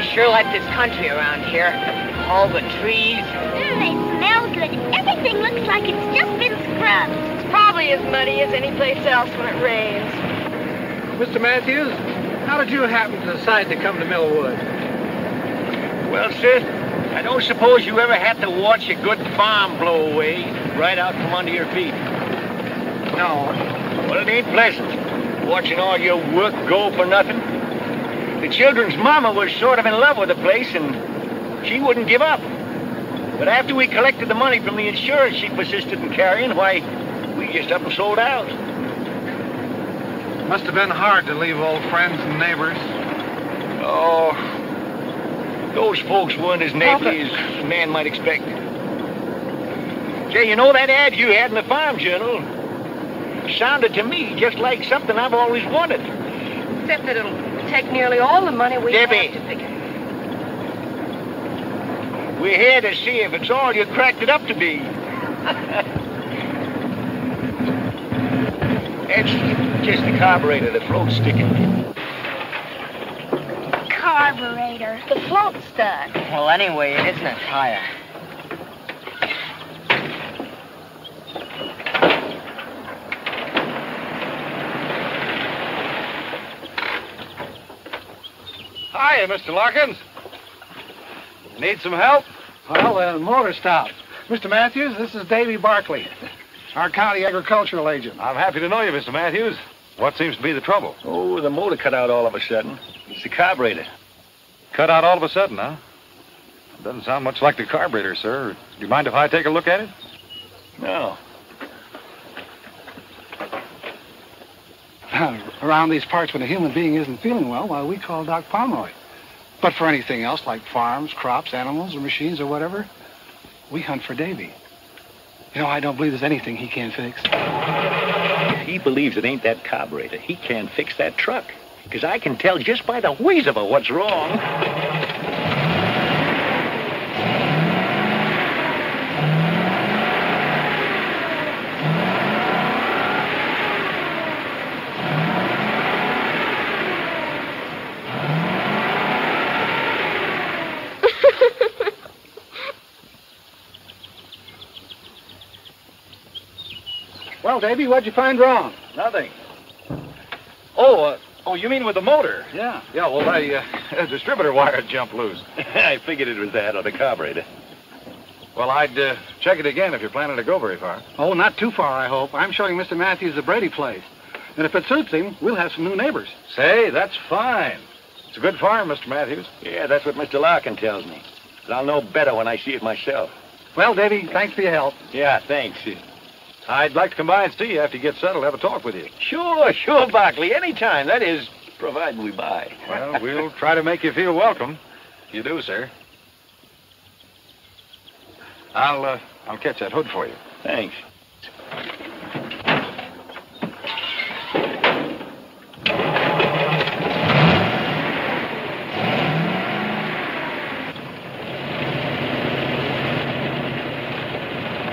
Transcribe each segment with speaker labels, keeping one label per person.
Speaker 1: sure like this country around here. All the trees.
Speaker 2: They smell good. Everything looks like it's just been scrubbed.
Speaker 3: It's probably as muddy as any place else when it rains.
Speaker 4: Mr. Matthews, how did you happen to decide to come to Millwood?
Speaker 5: Well, sis, I don't suppose you ever had to watch a good farm blow away right out from under your feet.
Speaker 4: No.
Speaker 5: Well, it ain't pleasant, watching all your work go for nothing. The children's mama was sort of in love with the place, and she wouldn't give up. But after we collected the money from the insurance she persisted in carrying, why, we just up and sold out.
Speaker 4: Must have been hard to leave old friends and neighbors.
Speaker 5: Oh, those folks weren't as neighborly as a man might expect. Say, you know that ad you had in the Farm Journal sounded to me just like something I've always wanted.
Speaker 3: Except that it'll take nearly all the money we have
Speaker 5: Debbie.
Speaker 3: to pick it.
Speaker 5: We're here to see if it's all you cracked it up to be. It's just the carburetor, the float's sticking.
Speaker 2: Carburetor.
Speaker 3: The float's stuck.
Speaker 1: Well, anyway, it isn't a tire.
Speaker 4: Hiya, Mr. Larkins. Need some help? Well, the motor stopped. Mr. Matthews, this is Davy Barkley, our county agricultural agent.
Speaker 6: I'm happy to know you, Mr. Matthews. What seems to be the trouble?
Speaker 5: Oh, the motor cut out all of a sudden. It's the carburetor.
Speaker 6: Cut out all of a sudden, huh? Doesn't sound much like the carburetor, sir. Do you mind if I take a look at it?
Speaker 5: No.
Speaker 4: Around these parts, when a human being isn't feeling well, why, we call Doc Pomeroy. But for anything else, like farms, crops, animals, or machines, or whatever, we hunt for Davy. You know, I don't believe there's anything he can't fix.
Speaker 5: If he believes it ain't that carburetor, he can't fix that truck. Because I can tell just by the wheeze of it what's wrong.
Speaker 4: Well, Davy, what'd you find wrong?
Speaker 6: Nothing. Oh, you mean with the motor?
Speaker 4: Yeah.
Speaker 6: Yeah, well, the distributor wire jumped loose.
Speaker 5: I figured it was that or the carburetor.
Speaker 6: Well, I'd check it again if you're planning to go very far.
Speaker 4: Oh, not too far, I hope. I'm showing Mr. Matthews the Brady place. And if it suits him, we'll have some new neighbors.
Speaker 6: Say, that's fine. It's a good farm, Mr. Matthews.
Speaker 5: Yeah, that's what Mr. Larkin tells me. But I'll know better when I see it myself.
Speaker 4: Well, Davy, thanks for your help.
Speaker 5: Yeah, thanks.
Speaker 6: I'd like to come by and see you after you get settled, have a talk with you.
Speaker 5: Sure, Barkley. Anytime. That is, provided we buy.
Speaker 6: Well, we'll try to make you feel welcome. You do, sir. I'll catch that hood for you.
Speaker 5: Thanks.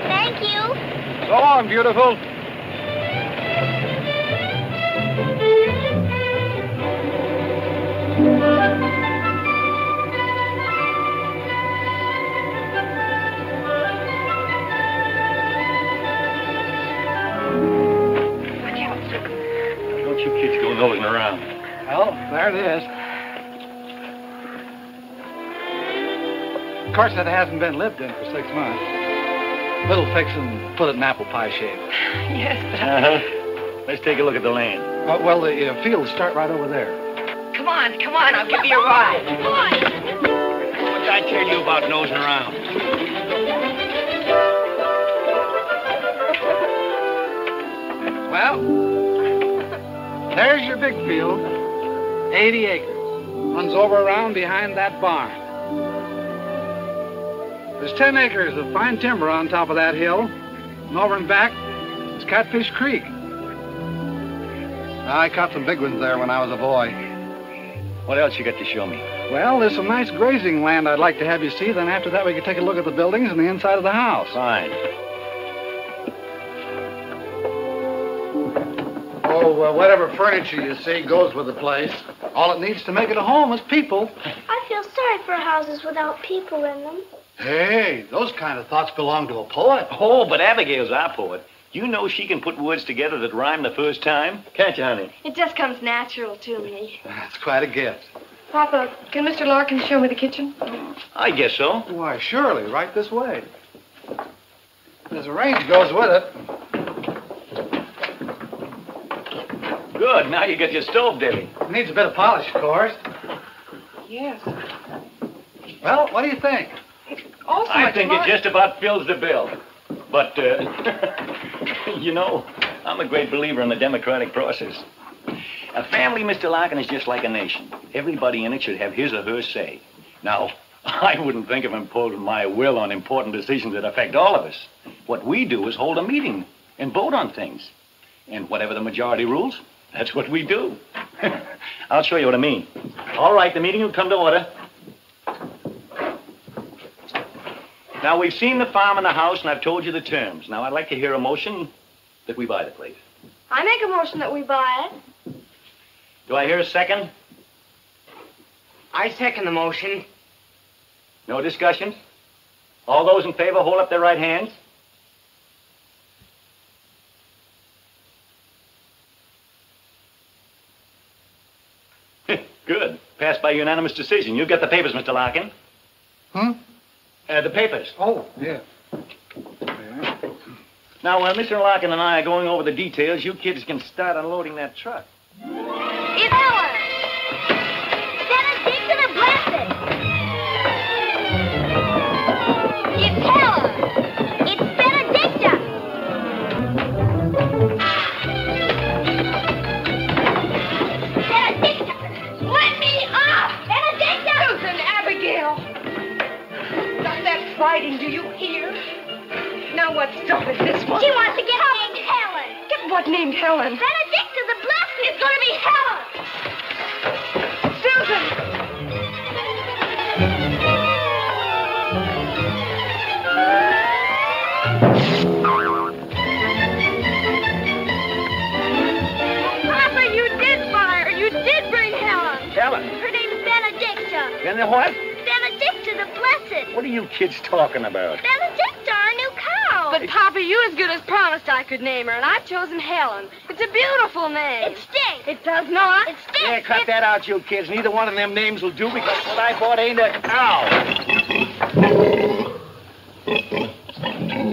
Speaker 2: Thank you.
Speaker 6: So long, beautiful.
Speaker 5: Don't you kids go nosing around.
Speaker 4: Well, there it is. Of course, it hasn't been lived in for 6 months. Little fix and put it in apple pie shape.
Speaker 3: Yes, but
Speaker 5: Let's take a look at the land.
Speaker 4: Well, the fields start right over there.
Speaker 3: come on, I'll give you a ride.
Speaker 2: Come on.
Speaker 5: What did I tell you about nosing around?
Speaker 4: Well, there's your big field. 80 acres. Runs over around behind that barn. There's 10 acres of fine timber on top of that hill. And over and back is Catfish Creek. I caught some big ones there when I was a boy.
Speaker 5: What else you got to show me?
Speaker 4: Well, there's some nice grazing land I'd like to have you see. Then after that, we can take a look at the buildings and the inside of the house.
Speaker 5: Fine.
Speaker 4: Oh, whatever furniture you see goes with the place. All it needs to make it a home is people.
Speaker 2: I feel so sorry for houses without people in them.
Speaker 4: Hey, those kind of thoughts belong to a poet.
Speaker 5: Oh, but Abigail's our poet. You know she can put words together that rhyme the first time. Can't you, honey?
Speaker 3: It just comes natural to me.
Speaker 4: That's quite a gift.
Speaker 3: Papa, can Mr. Larkin show me the kitchen?
Speaker 5: I guess so.
Speaker 4: Why, surely, right this way. There's a range goes with it.
Speaker 5: Good. Now you got your stove, Debbie.
Speaker 4: Needs a bit of polish, of course.
Speaker 3: Yes.
Speaker 4: Well, what do you think?
Speaker 3: Also,
Speaker 5: I think it just about fills the bill. But, you know, I'm a great believer in the democratic process. A family, Mr. Larkin, is just like a nation. Everybody in it should have his or her say. Now, I wouldn't think of imposing my will on important decisions that affect all of us. What we do is hold a meeting and vote on things. And whatever the majority rules, that's what we do. I'll show you what I mean. All right, the meeting will come to order. Now, we've seen the farm and the house, and I've told you the terms. Now, I'd like to hear a motion that we buy the place.
Speaker 2: I make a motion that we buy it.
Speaker 5: Do I hear a second?
Speaker 1: I second the motion.
Speaker 5: No discussions? All those in favor, hold up their right hands. Good. Passed by unanimous decision. You get the papers, Mr. Larkin. The papers.
Speaker 4: Oh, yeah.
Speaker 5: Now, while Mr. Larkin and I are going over the details, you kids can start unloading that truck.
Speaker 2: It's Helen! Benedict the Blessed! It's Helen! It's Benedicta! Benedicta! Let me off! Benedicta!
Speaker 3: Susan, Abigail! Stop that fighting, do you hear? Now what started this one?
Speaker 2: She wants to get named Helen!
Speaker 3: Get what named Helen?
Speaker 2: Benedicta the Blessed! It's going to be Helen!
Speaker 3: Susan!
Speaker 2: Papa, you did buy her. You did bring Helen.
Speaker 5: Helen.
Speaker 2: Her name's Benedicta.
Speaker 5: Then the what?
Speaker 2: Benedicta the Blessed.
Speaker 5: What are you kids talking about?
Speaker 2: Benedicta, our new cow.
Speaker 3: But, Papa, you as good as promised I could name her, and I've chosen Helen. It's a beautiful name.
Speaker 2: It stinks.
Speaker 3: It does not.
Speaker 2: It stinks.
Speaker 5: Yeah, cut that out, you kids. Neither one of them names will do because what I bought ain't a cow.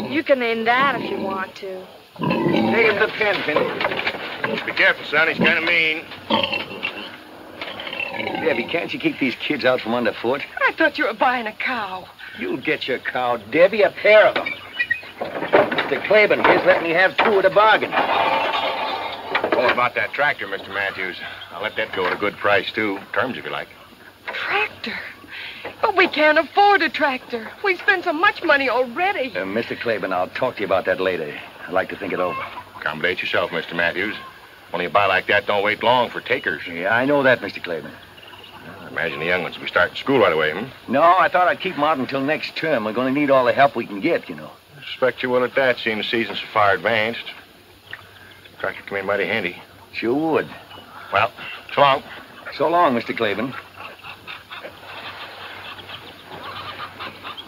Speaker 3: You can name that if you want to.
Speaker 5: Take him the pen, Penny.
Speaker 7: Be careful, son. He's kind of mean.
Speaker 5: Debbie, can't you keep these kids out from underfoot?
Speaker 3: I thought you were buying a cow.
Speaker 5: You'll get your cow, Debbie, a pair of them. Mr. Claiborne here's let me have two at a bargain.
Speaker 7: Oh, about that tractor, Mr. Matthews. I'll let that go at a good price, too. Terms, if you like.
Speaker 3: Tractor? But we can't afford a tractor. We've spent so much money already.
Speaker 5: Mr. Claiborne, I'll talk to you about that later. I'd like to think it over.
Speaker 7: Accommodate yourself, Mr. Matthews. Only a buy like that don't wait long for takers.
Speaker 5: Yeah, I know that, Mr. Claiborne.
Speaker 7: I imagine the young ones will be starting school right away,
Speaker 5: No, I thought I'd keep them out until next term. We're going to need all the help we can get, you know.
Speaker 7: I suspect you will at that, seeing the season's so far advanced. Tractor come in mighty handy.
Speaker 5: Sure would.
Speaker 7: Well, so long.
Speaker 5: So long, Mr. Claiborne.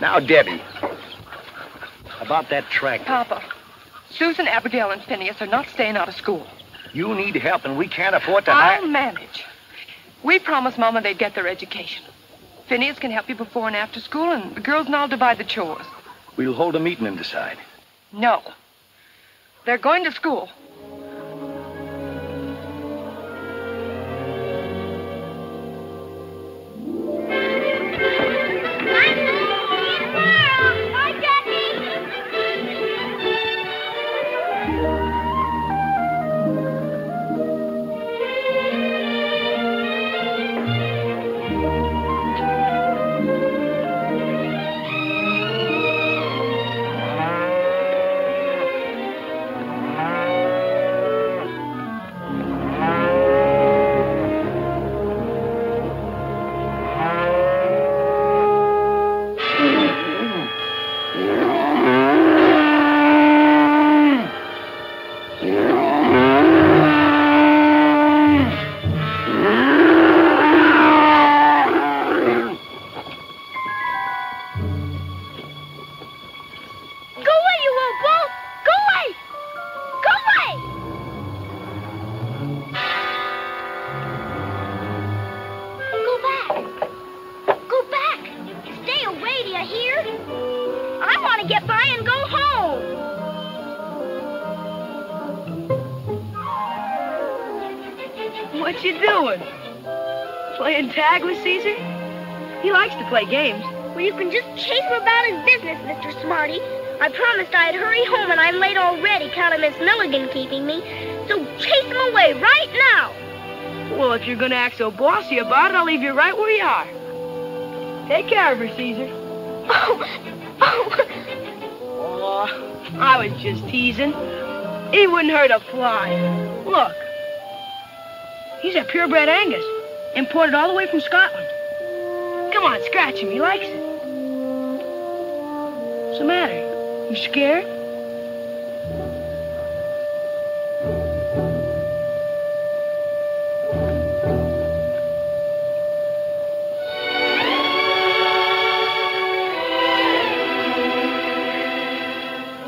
Speaker 5: Now, Debbie, about that tractor.
Speaker 3: Papa, Susan, Abigail, and Phineas are not staying out of school.
Speaker 5: You need help, and we can't afford to
Speaker 3: I'll manage. We promised Mama they'd get their education. Phineas can help you before and after school, and the girls and I'll divide the chores.
Speaker 5: We'll hold a meeting and decide.
Speaker 3: No. They're going to school.
Speaker 2: Bye, Jackie.
Speaker 3: What you doing? Playing tag with Caesar? He likes to play games.
Speaker 2: Well, you can just chase him about his business, Mr. Smarty. I promised I'd hurry home, and I'm late already, counting Miss Milligan keeping me. So chase him away right now.
Speaker 3: Well, if you're going to act so bossy about it, I'll leave you right where you are. Take care of her, Caesar. Oh, I was just teasing. He wouldn't hurt a fly. Look. He's a purebred Angus, imported all the way from Scotland. Come on, scratch him. He likes it. What's the matter? You scared?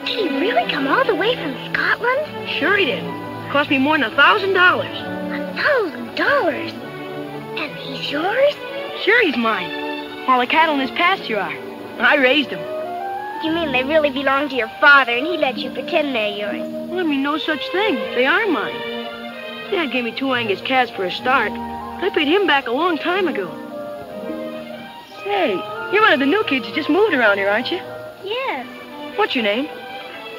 Speaker 2: Did he really come all the way from Scotland?
Speaker 3: Sure he did. Cost me more than $1,000.
Speaker 2: $1,000? And he's yours?
Speaker 3: Sure he's mine. All the cattle in his pasture are. I raised them.
Speaker 2: You mean they really belong to your father, and he let you pretend they're yours?
Speaker 3: Well, I mean, no such thing. They are mine. Dad gave me 2 Angus calves for a start. I paid him back a long time ago. Say, you're one of the new kids who just moved around here, aren't you?
Speaker 2: Yes.
Speaker 3: What's your name?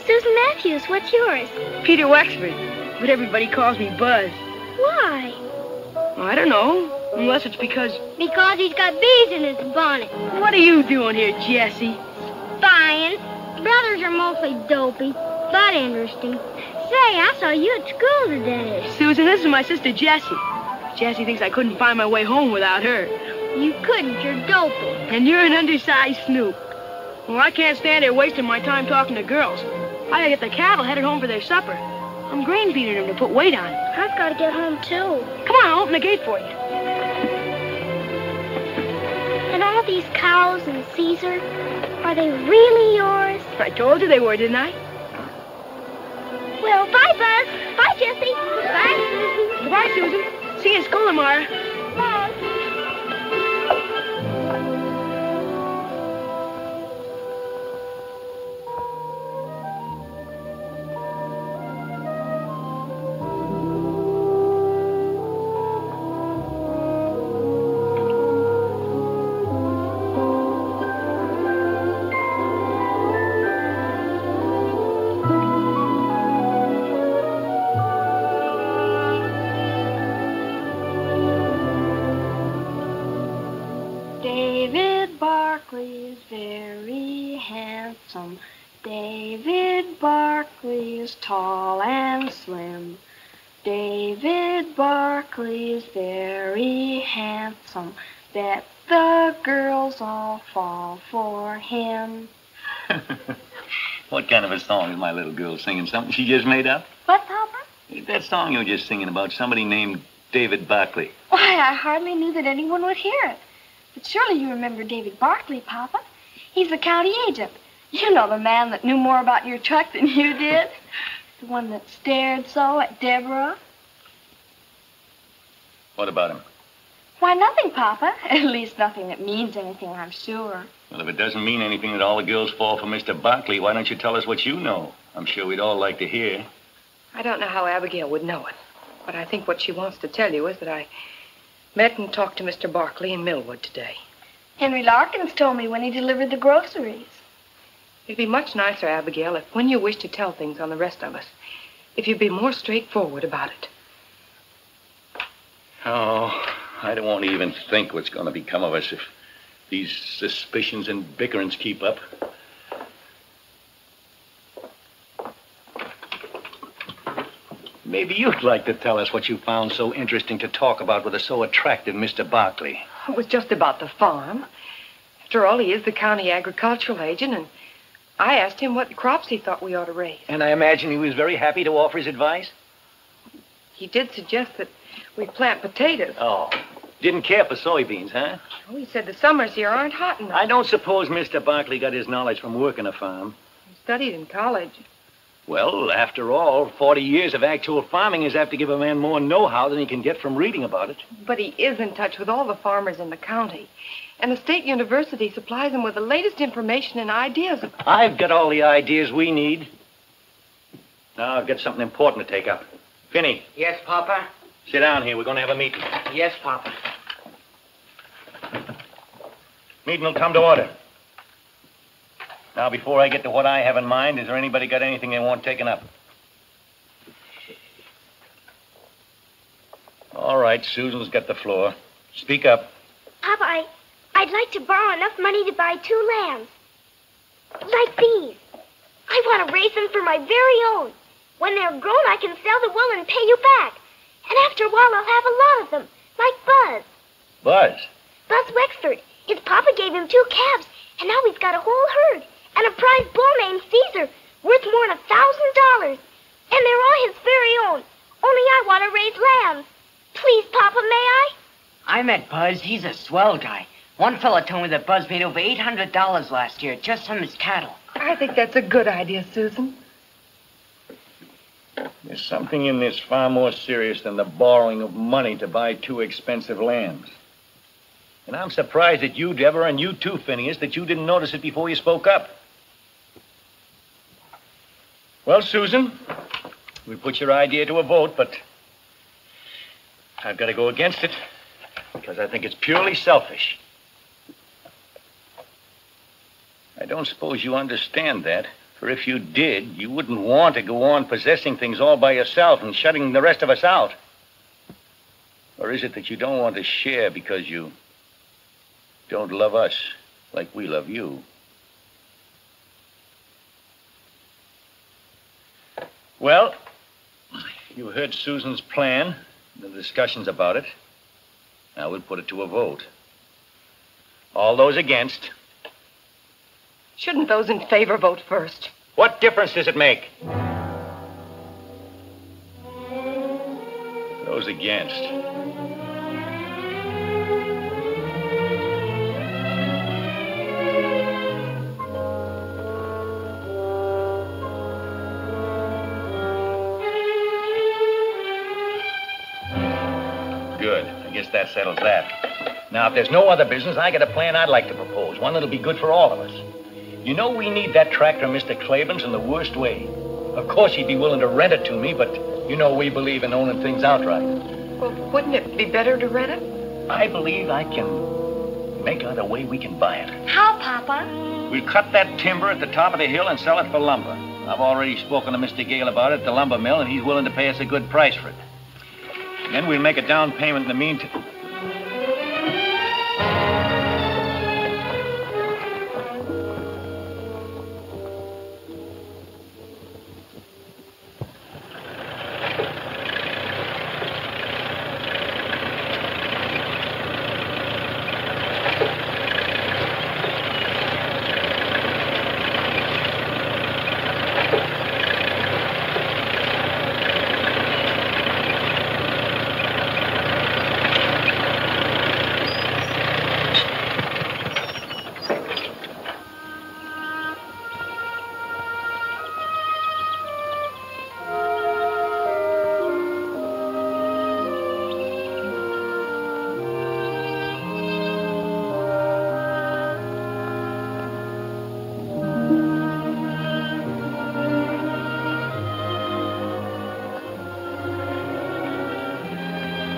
Speaker 2: Susan Matthews, what's yours?
Speaker 3: Peter Wexford, but everybody calls me Buzz.
Speaker 2: Why?
Speaker 3: I don't know, unless it's because...
Speaker 2: Because he's got bees in his bonnet.
Speaker 3: What are you doing here, Jessie?
Speaker 2: Spying. Brothers are mostly dopey, but interesting. Say, I saw you at school today.
Speaker 3: Susan, this is my sister Jessie. Jessie thinks I couldn't find my way home without her.
Speaker 2: You couldn't, you're dopey.
Speaker 3: And you're an undersized snoop. Well, I can't stand here wasting my time talking to girls. I gotta get the cattle headed home for their supper. I'm grain feeding them to put weight on.
Speaker 2: I've got to get home, too.
Speaker 3: Come on, I'll open the gate for you.
Speaker 2: And all these cows and Caesar, are they really yours?
Speaker 3: I told you they were, didn't I?
Speaker 2: Well, bye, Buzz. Bye, Jessie. Bye.
Speaker 3: Goodbye, Susan. See you in school tomorrow.
Speaker 2: Bye.
Speaker 8: David Barkley is very handsome. David Barkley is tall and slim. David Barkley is very handsome. Bet the girls all fall for him.
Speaker 5: What kind of a song is my little girl singing? Something she just made up?
Speaker 8: What, Papa?
Speaker 5: That song you were just singing about somebody named David Barkley.
Speaker 8: Why, I hardly knew that anyone would hear it. But surely you remember David Barkley, Papa. He's the county agent. You know, the man that knew more about your truck than you did. The one that stared so at Deborah.
Speaker 5: What about him?
Speaker 8: Why, nothing, Papa. At least nothing that means anything, I'm sure.
Speaker 5: Well, if it doesn't mean anything that all the girls fall for Mr. Barkley, why don't you tell us what you know? I'm sure we'd all like to hear.
Speaker 3: I don't know how Abigail would know it, but I think what she wants to tell you is that I met and talked to Mr. Barkley in Millwood today.
Speaker 8: Henry Larkins told me when he delivered the groceries.
Speaker 3: It'd be much nicer, Abigail, if when you wish to tell things on the rest of us, if you'd be more straightforward about it.
Speaker 5: Oh, I don't want to even think what's going to become of us if these suspicions and bickerings keep up. Maybe you'd like to tell us what you found so interesting to talk about with a so attractive Mr. Barkley.
Speaker 3: It was just about the farm. After all, he is the county agricultural agent, and I asked him what crops he thought we ought to raise.
Speaker 5: And I imagine he was very happy to offer his advice?
Speaker 3: He did suggest that we plant potatoes.
Speaker 5: Oh, didn't care for soybeans, huh?
Speaker 3: Oh, he said the summers here aren't hot enough.
Speaker 5: I don't suppose Mr. Barkley got his knowledge from working a farm.
Speaker 3: He studied in college.
Speaker 5: Well, after all, 40 years of actual farming is apt to give a man more know-how than he can get from reading about it.
Speaker 3: But he is in touch with all the farmers in the county. And the state university supplies him with the latest information and ideas.
Speaker 5: I've got all the ideas we need. Now I've got something important to take up. Finney.
Speaker 1: Yes, Papa?
Speaker 5: Sit down here. We're going to have a meeting.
Speaker 1: Yes, Papa.
Speaker 5: Meeting will come to order. Now, before I get to what I have in mind, is there anybody got anything they want taken up? All right, Susan's got the floor. Speak up.
Speaker 2: Papa, I'd like to borrow enough money to buy 2 lambs. Like these. I want to raise them for my very own. When they're grown, I can sell the wool and pay you back. And after a while, I'll have a lot of them, like Buzz.
Speaker 5: Buzz?
Speaker 2: Buzz Wexford. His papa gave him 2 calves, and now he's got a whole herd. And a prize bull named Caesar, worth more than $1,000. And they're all his very own. Only I want to raise lambs. Please, Papa, may I?
Speaker 1: I met Buzz. He's a swell guy. One fella told me that Buzz paid over $800 last year just from his cattle.
Speaker 9: I think that's a good idea, Susan.
Speaker 5: There's something in this far more serious than the borrowing of money to buy 2 expensive lambs. And I'm surprised at you, Deborah, and you too, Phineas, that you didn't notice it before you spoke up. Well, Susan, we put your idea to a vote, but I've got to go against it because I think it's purely selfish. I don't suppose you understand that. For if you did, you wouldn't want to go on possessing things all by yourself and shutting the rest of us out. Or is it that you don't want to share because you don't love us like we love you? Well, you heard Susan's plan, the discussions about it. Now we'll put it to a vote. All those against...
Speaker 9: Shouldn't those in favor vote first?
Speaker 5: What difference does it make? Those against. Good. I guess that settles that. Now, if there's no other business, I got a plan I'd like to propose. One that'll be good for all of us. You know we need that tractor, Mr. Claiborne's, in the worst way. Of course, he'd be willing to rent it to me, but you know we believe in owning things outright.
Speaker 9: Well, wouldn't it be better to rent it?
Speaker 5: I believe I can make out a way we can buy it.
Speaker 2: How, Papa?
Speaker 5: We'll cut that timber at the top of the hill and sell it for lumber. I've already spoken to Mr. Gale about it at the lumber mill, and he's willing to pay us a good price for it. And then we'll make a down payment in the meantime.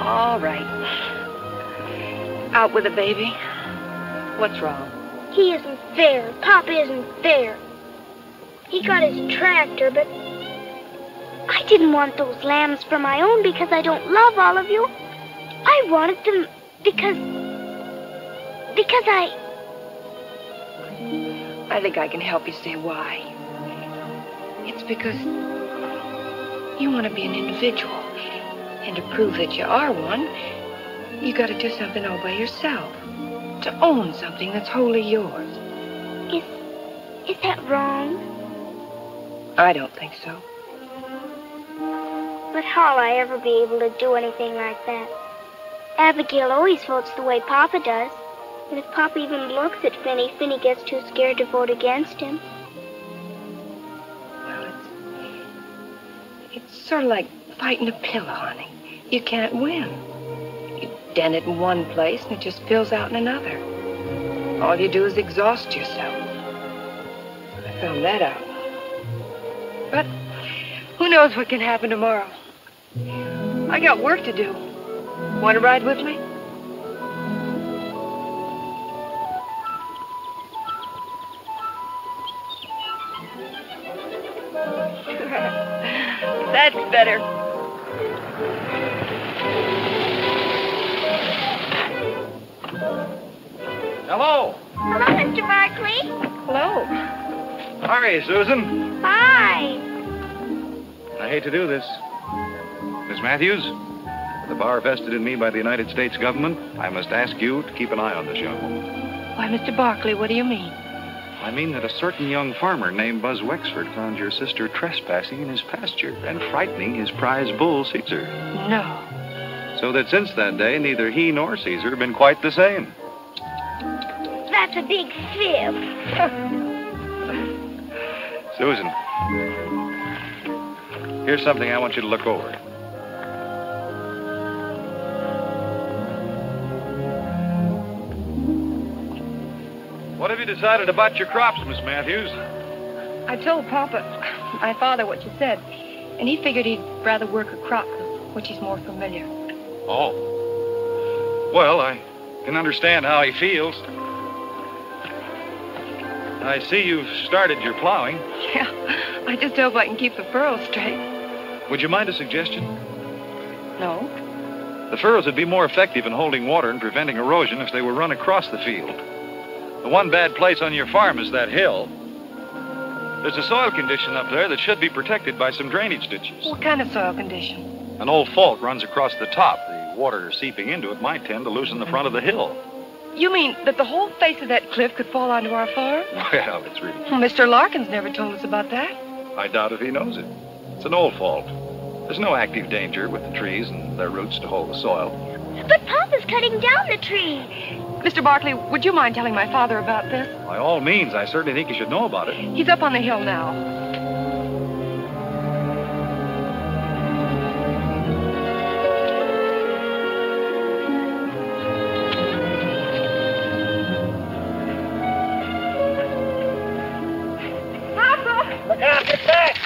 Speaker 9: All right. Out with the baby. What's wrong?
Speaker 2: He isn't fair. Papa isn't fair. He got his tractor, but I didn't want those lambs for my own because I don't love all of you. I wanted them because
Speaker 9: I think I can help you say why. It's because you want to be an individual. And to prove that you are one, you got to do something all by yourself. To own something that's wholly yours.
Speaker 2: Is that wrong?
Speaker 9: I don't think so.
Speaker 2: But how'll I ever be able to do anything like that? Abigail always votes the way Papa does. And if Papa even looks at Finny, Finny gets too scared to vote against him.
Speaker 9: Well, it's sort of like fighting a pillow, honey. You can't win. You dent it in one place and it just spills out in another. All you do is exhaust yourself. I found that out. But who knows what can happen tomorrow? I got work to do. Want to ride with me? That's better.
Speaker 6: Hello.
Speaker 2: Hello, Mr. Barkley.
Speaker 9: Hello.
Speaker 6: Hi, Susan.
Speaker 2: Hi.
Speaker 6: I hate to do this. Miss Matthews, the power vested in me by the United States government, I must ask you to keep an eye on this young woman.
Speaker 9: Why, Mr. Barkley, what do you mean?
Speaker 6: I mean that a certain young farmer named Buzz Wexford found your sister trespassing in his pasture and frightening his prize bull, Caesar.
Speaker 9: No.
Speaker 6: So that since that day, neither he nor Caesar have been quite the same.
Speaker 2: That's a big fib.
Speaker 6: Susan, here's something I want you to look over. What have you decided about your crops, Miss Matthews?
Speaker 9: I told Papa, my father, what you said, and he figured he'd rather work a crop with which he's more familiar.
Speaker 6: Oh. Well, I can understand how he feels. I see you've started your plowing.
Speaker 9: Yeah, I just hope I can keep the furrows straight.
Speaker 6: Would you mind a suggestion?
Speaker 9: No?
Speaker 6: The furrows would be more effective in holding water and preventing erosion if they were run across the field. The one bad place on your farm is that hill. There's a soil condition up there that should be protected by some drainage ditches.
Speaker 9: What kind of soil condition?
Speaker 6: An old fault runs across the top. The water seeping into it might tend to loosen the front of the hill.
Speaker 9: You mean that the whole face of that cliff could fall onto our farm?
Speaker 6: Well, it's really...
Speaker 9: Mr. Larkins never told us about that.
Speaker 6: I doubt if he knows it. It's an old fault. There's no active danger with the trees and their roots to hold the soil.
Speaker 2: But Papa's cutting down the trees.
Speaker 9: Mr. Barkley, would you mind telling my father about this?
Speaker 6: By all means, I certainly think you should know about it.
Speaker 9: He's up on the hill now.
Speaker 5: Look out, get back!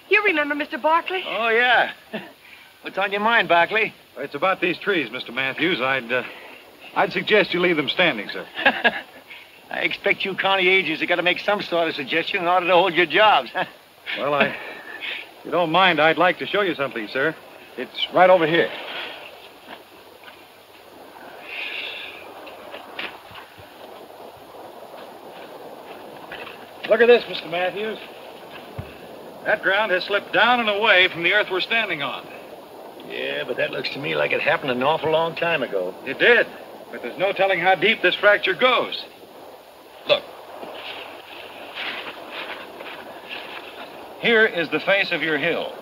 Speaker 9: You remember Mr. Barkley?
Speaker 5: Oh, yeah. What's on your mind, Barkley?
Speaker 6: It's about these trees, Mr. Matthews. I'd suggest you leave them standing, sir.
Speaker 5: I expect you county agents have got to make some sort of suggestion in order to hold your jobs.
Speaker 6: Well, if you don't mind, I'd like to show you something, sir. It's right over here. Look at this, Mr. Matthews. That ground has slipped down and away from the earth we're standing on.
Speaker 5: Yeah, but that looks to me like it happened an awful long time ago.
Speaker 6: It did, but there's no telling how deep this fracture goes. Look. Here is the face of your hill.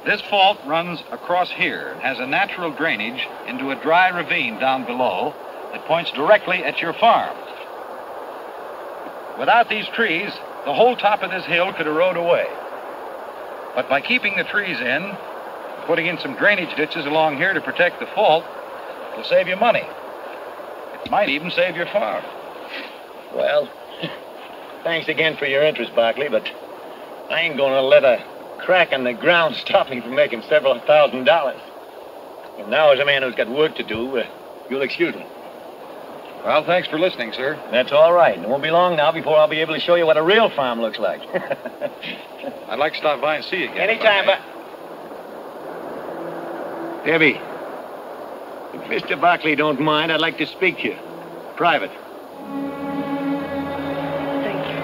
Speaker 6: This fault runs across here and has a natural drainage into a dry ravine down below that points directly at your farm. Without these trees, the whole top of this hill could erode away. But by keeping the trees in, putting in some drainage ditches along here to protect the fault, it'll save you money. It might even save your farm.
Speaker 5: Well, thanks again for your interest, Barkley, but I ain't going to let a crack in the ground stop me from making several $1,000s. And now, as a man who's got work to do, you'll excuse me.
Speaker 6: Well, thanks for listening, sir.
Speaker 5: That's all right. It won't be long now before I'll be able to show you what a real farm looks like.
Speaker 6: I'd like to stop by and see you again.
Speaker 5: Anytime, but... Debbie, if Mr. Barkley don't mind, I'd like to speak to you. Private.
Speaker 9: Thank you.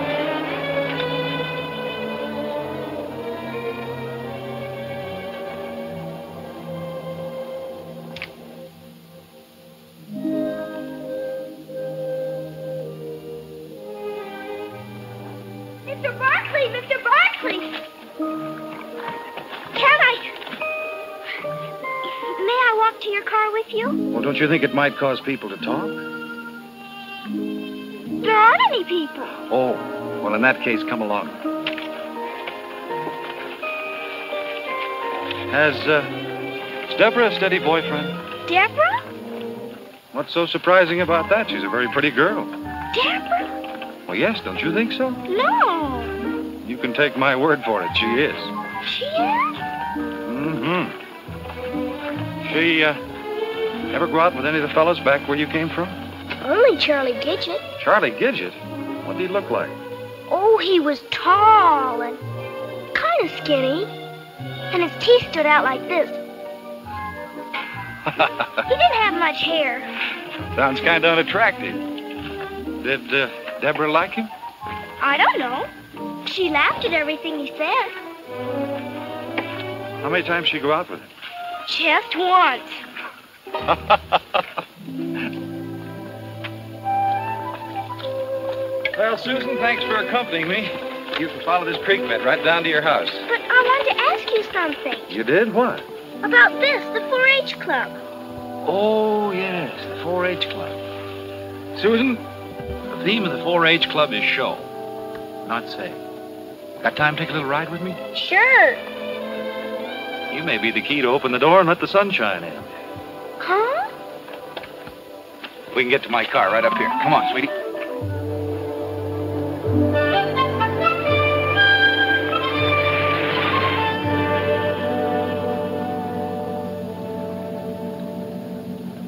Speaker 2: Mr. Barkley! Mr. Barkley! Can I... May I walk to your car with you?
Speaker 6: Well, don't you think it might cause people to talk?
Speaker 2: There aren't any people.
Speaker 6: Oh, well, in that case, come along. Has Deborah a steady boyfriend?
Speaker 2: Deborah?
Speaker 6: What's so surprising about that? She's a very pretty girl.
Speaker 2: Dapper?
Speaker 6: Well, yes, don't you think so?
Speaker 2: No.
Speaker 6: You can take my word for it. She is.
Speaker 2: She is?
Speaker 6: Mm-hmm. She, ever go out with any of the fellas back where you came from?
Speaker 2: Only Charlie Gidget.
Speaker 6: Charlie Gidget? What did he look like?
Speaker 2: Oh, he was tall and kind of skinny. And his teeth stood out like this. He didn't have much hair.
Speaker 6: Sounds kind of unattractive. Did Deborah like him?
Speaker 2: I don't know. She laughed at everything he said.
Speaker 6: How many times did she go out with him?
Speaker 2: Just once.
Speaker 6: Well, Susan, thanks for accompanying me. You can follow this creek bed right down to your house.
Speaker 2: But I wanted to ask you something.
Speaker 6: You did? What?
Speaker 2: About this, the 4-H club.
Speaker 6: Oh, yes, the 4-H club. Susan, the theme of the 4-H club is show, not say. Got time to take a little ride with me?
Speaker 2: Sure.
Speaker 6: You may be the key to open the door and let the sunshine in.
Speaker 2: Huh?
Speaker 6: We can get to my car right up here. Come on, sweetie.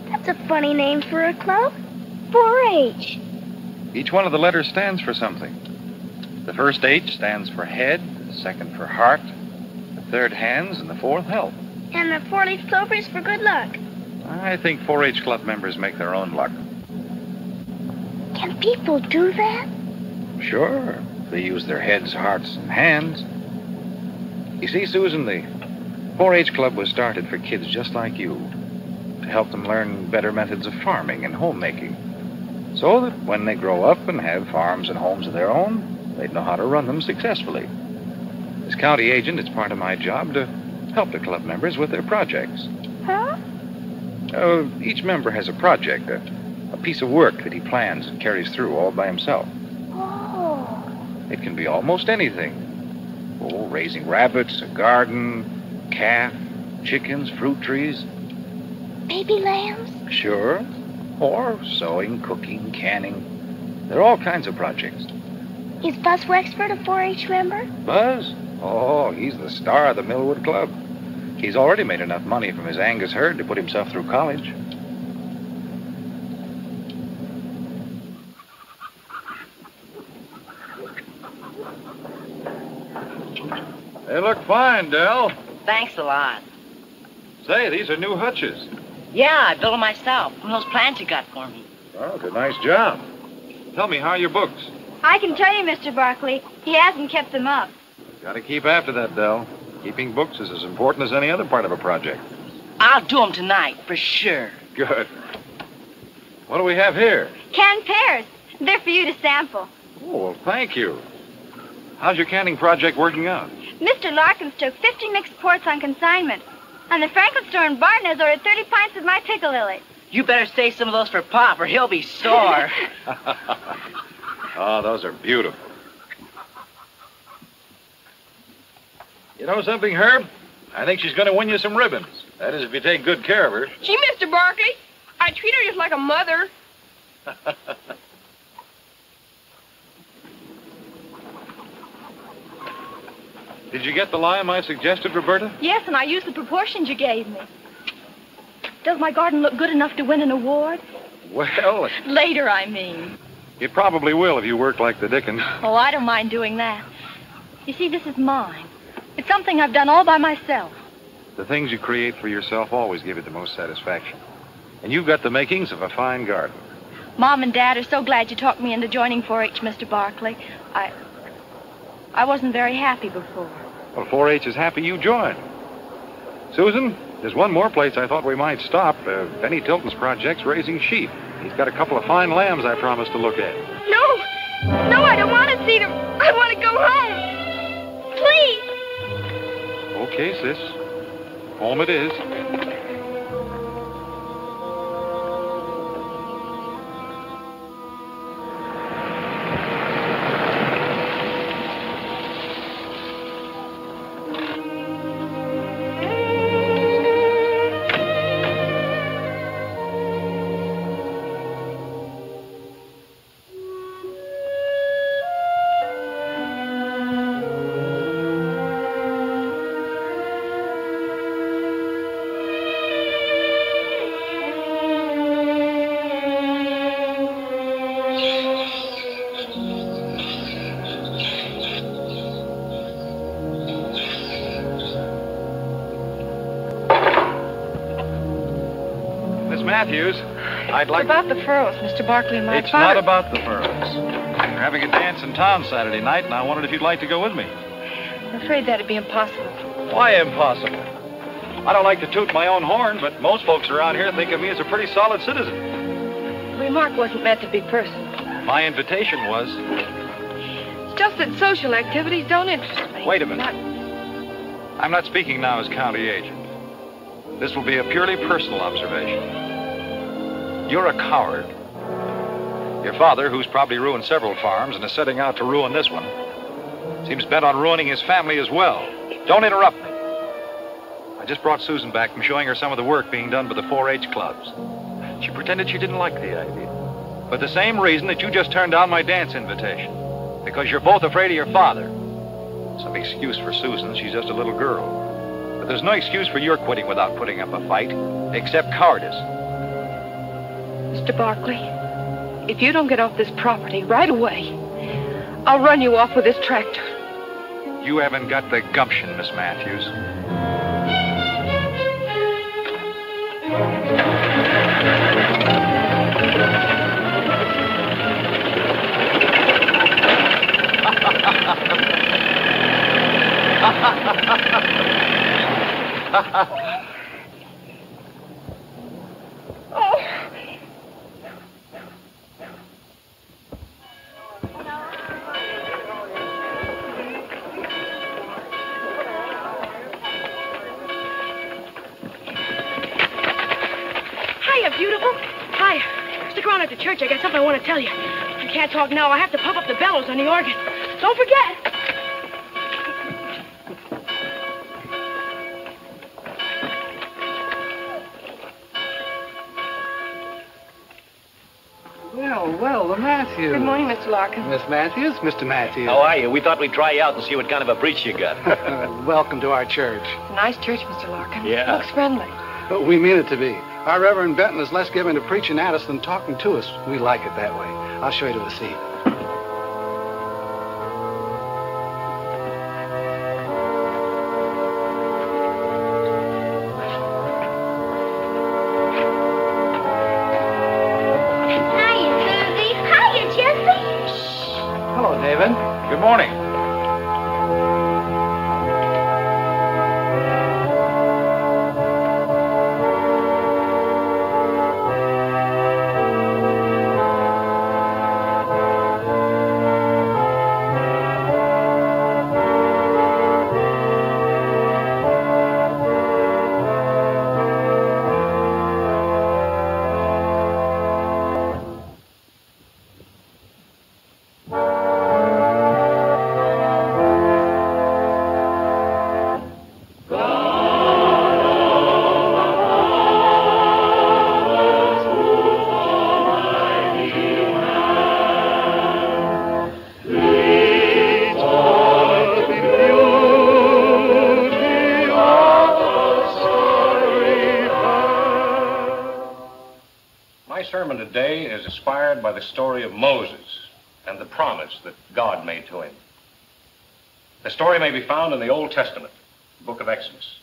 Speaker 2: That's a funny name for a club. 4-H.
Speaker 6: Each one of the letters stands for something. The first H stands for head, the second for heart, the third hands, and the fourth health.
Speaker 2: And the 4-leaf clover is for good luck.
Speaker 6: I think 4-H club members make their own luck.
Speaker 2: Can people do that?
Speaker 6: Sure. They use their heads, hearts, and hands. You see, Susan, the 4-H club was started for kids just like you, to help them learn better methods of farming and homemaking, so that when they grow up and have farms and homes of their own, they'd know how to run them successfully. As county agent, it's part of my job to help the club members with their projects.
Speaker 2: Huh?
Speaker 6: Each member has a project, a piece of work that he plans and carries through all by himself.
Speaker 2: Oh.
Speaker 6: It can be almost anything. Oh, raising rabbits, a garden, calf, chickens, fruit trees.
Speaker 2: Baby lambs?
Speaker 6: Sure. Or sewing, cooking, canning. There are all kinds of projects.
Speaker 2: Is Buzz Wexford a 4-H member?
Speaker 6: Buzz? Oh, he's the star of the Millwood Club. He's already made enough money from his Angus herd to put himself through college. They look fine, Del.
Speaker 1: Thanks a lot.
Speaker 6: Say, these are new hutches.
Speaker 1: Yeah, I built them myself from those plans you got for me.
Speaker 6: Oh, it's a nice job. Tell me, how are your books?
Speaker 8: I can tell you, Mr. Barkley, he hasn't kept them up.
Speaker 6: Got to keep after that, Del. Keeping books is as important as any other part of a project.
Speaker 1: I'll do them tonight, for sure.
Speaker 6: Good. What do we have here?
Speaker 8: Canned pears. They're for you to sample.
Speaker 6: Oh, well, thank you. How's your canning project working out?
Speaker 8: Mr. Larkins took 50 mixed quarts on consignment. And the Franklin store in Barton has ordered 30 pints of my pickle lily.
Speaker 1: You better save some of those for Pop, or he'll be sore.
Speaker 6: Oh, those are beautiful. You know something, Herb? I think she's going to win you some ribbons. That is, if you take good care of her.
Speaker 3: Gee, Mr. Barkley, I treat her just like a mother.
Speaker 6: Did you get the lime I suggested, Roberta?
Speaker 8: Yes, and I used the proportions you gave me. Does my garden look good enough to win an award?
Speaker 6: Well,
Speaker 8: Later, I mean.
Speaker 6: it probably will if you work like the Dickens.
Speaker 8: Oh, I don't mind doing that. You see, this is mine. It's something I've done all by myself.
Speaker 6: The things you create for yourself always give you the most satisfaction. And you've got the makings of a fine garden.
Speaker 8: Mom and Dad are so glad you talked me into joining 4-H, Mr. Barkley. I wasn't very happy before.
Speaker 6: Well, 4-H is happy you joined. Susan, there's one more place I thought we might stop. Benny Tilton's project's raising sheep. He's got a couple of fine lambs I promised to look at.
Speaker 2: No, I don't want to see them. I want to go home. Please.
Speaker 6: Okay, sis. Home it is. Miss Matthews, I'd like...
Speaker 9: About the furrows, Mr. Barkley and my
Speaker 6: It's
Speaker 9: father...
Speaker 6: not about the furrows. We're having a dance in town Saturday night, and I wondered if you'd like to go with me.
Speaker 9: I'm afraid that'd be impossible.
Speaker 6: Why impossible? I don't like to toot my own horn, but most folks around here think of me as a pretty solid citizen.
Speaker 9: The remark wasn't meant to be personal.
Speaker 6: My invitation was...
Speaker 9: It's just that social activities don't interest me.
Speaker 6: Wait a minute. I'm not speaking now as county agent. This will be a purely personal observation. You're a coward. Your father, who's probably ruined several farms and is setting out to ruin this one, seems bent on ruining his family as well. Don't interrupt me. I just brought Susan back from showing her some of the work being done by the 4-H clubs. She pretended she didn't like the idea. For the same reason that you just turned down my dance invitation. Because you're both afraid of your father. Some excuse for Susan, she's just a little girl. But there's no excuse for your quitting without putting up a fight, except cowardice.
Speaker 9: Mr. Barkley, if you don't get off this property right away, I'll run you off with this tractor.
Speaker 6: You haven't got the gumption, Miss Matthews.
Speaker 3: Hiya, beautiful. Hiya. Stick around at the church. I got something I want to tell you. I can't talk now. I have to pump up the bellows on the organ. Don't forget.
Speaker 4: Well, the Matthews.
Speaker 9: Good morning, Mr. Larkin.
Speaker 4: Miss Matthews, Mr. Matthews.
Speaker 10: How are you? We thought we'd try you out and see what kind of a preach you got.
Speaker 4: Welcome to our church.
Speaker 9: Nice church, Mr. Larkin.
Speaker 10: Yeah.
Speaker 9: Looks friendly.
Speaker 4: We mean it to be. Our Reverend Benton is less given to preaching at us than talking to us. We like it that way. I'll show you to a seat. Hello, David.
Speaker 6: Good morning.
Speaker 11: Today is inspired by the story of Moses and the promise that God made to him. The story may be found in the Old Testament, the book of Exodus.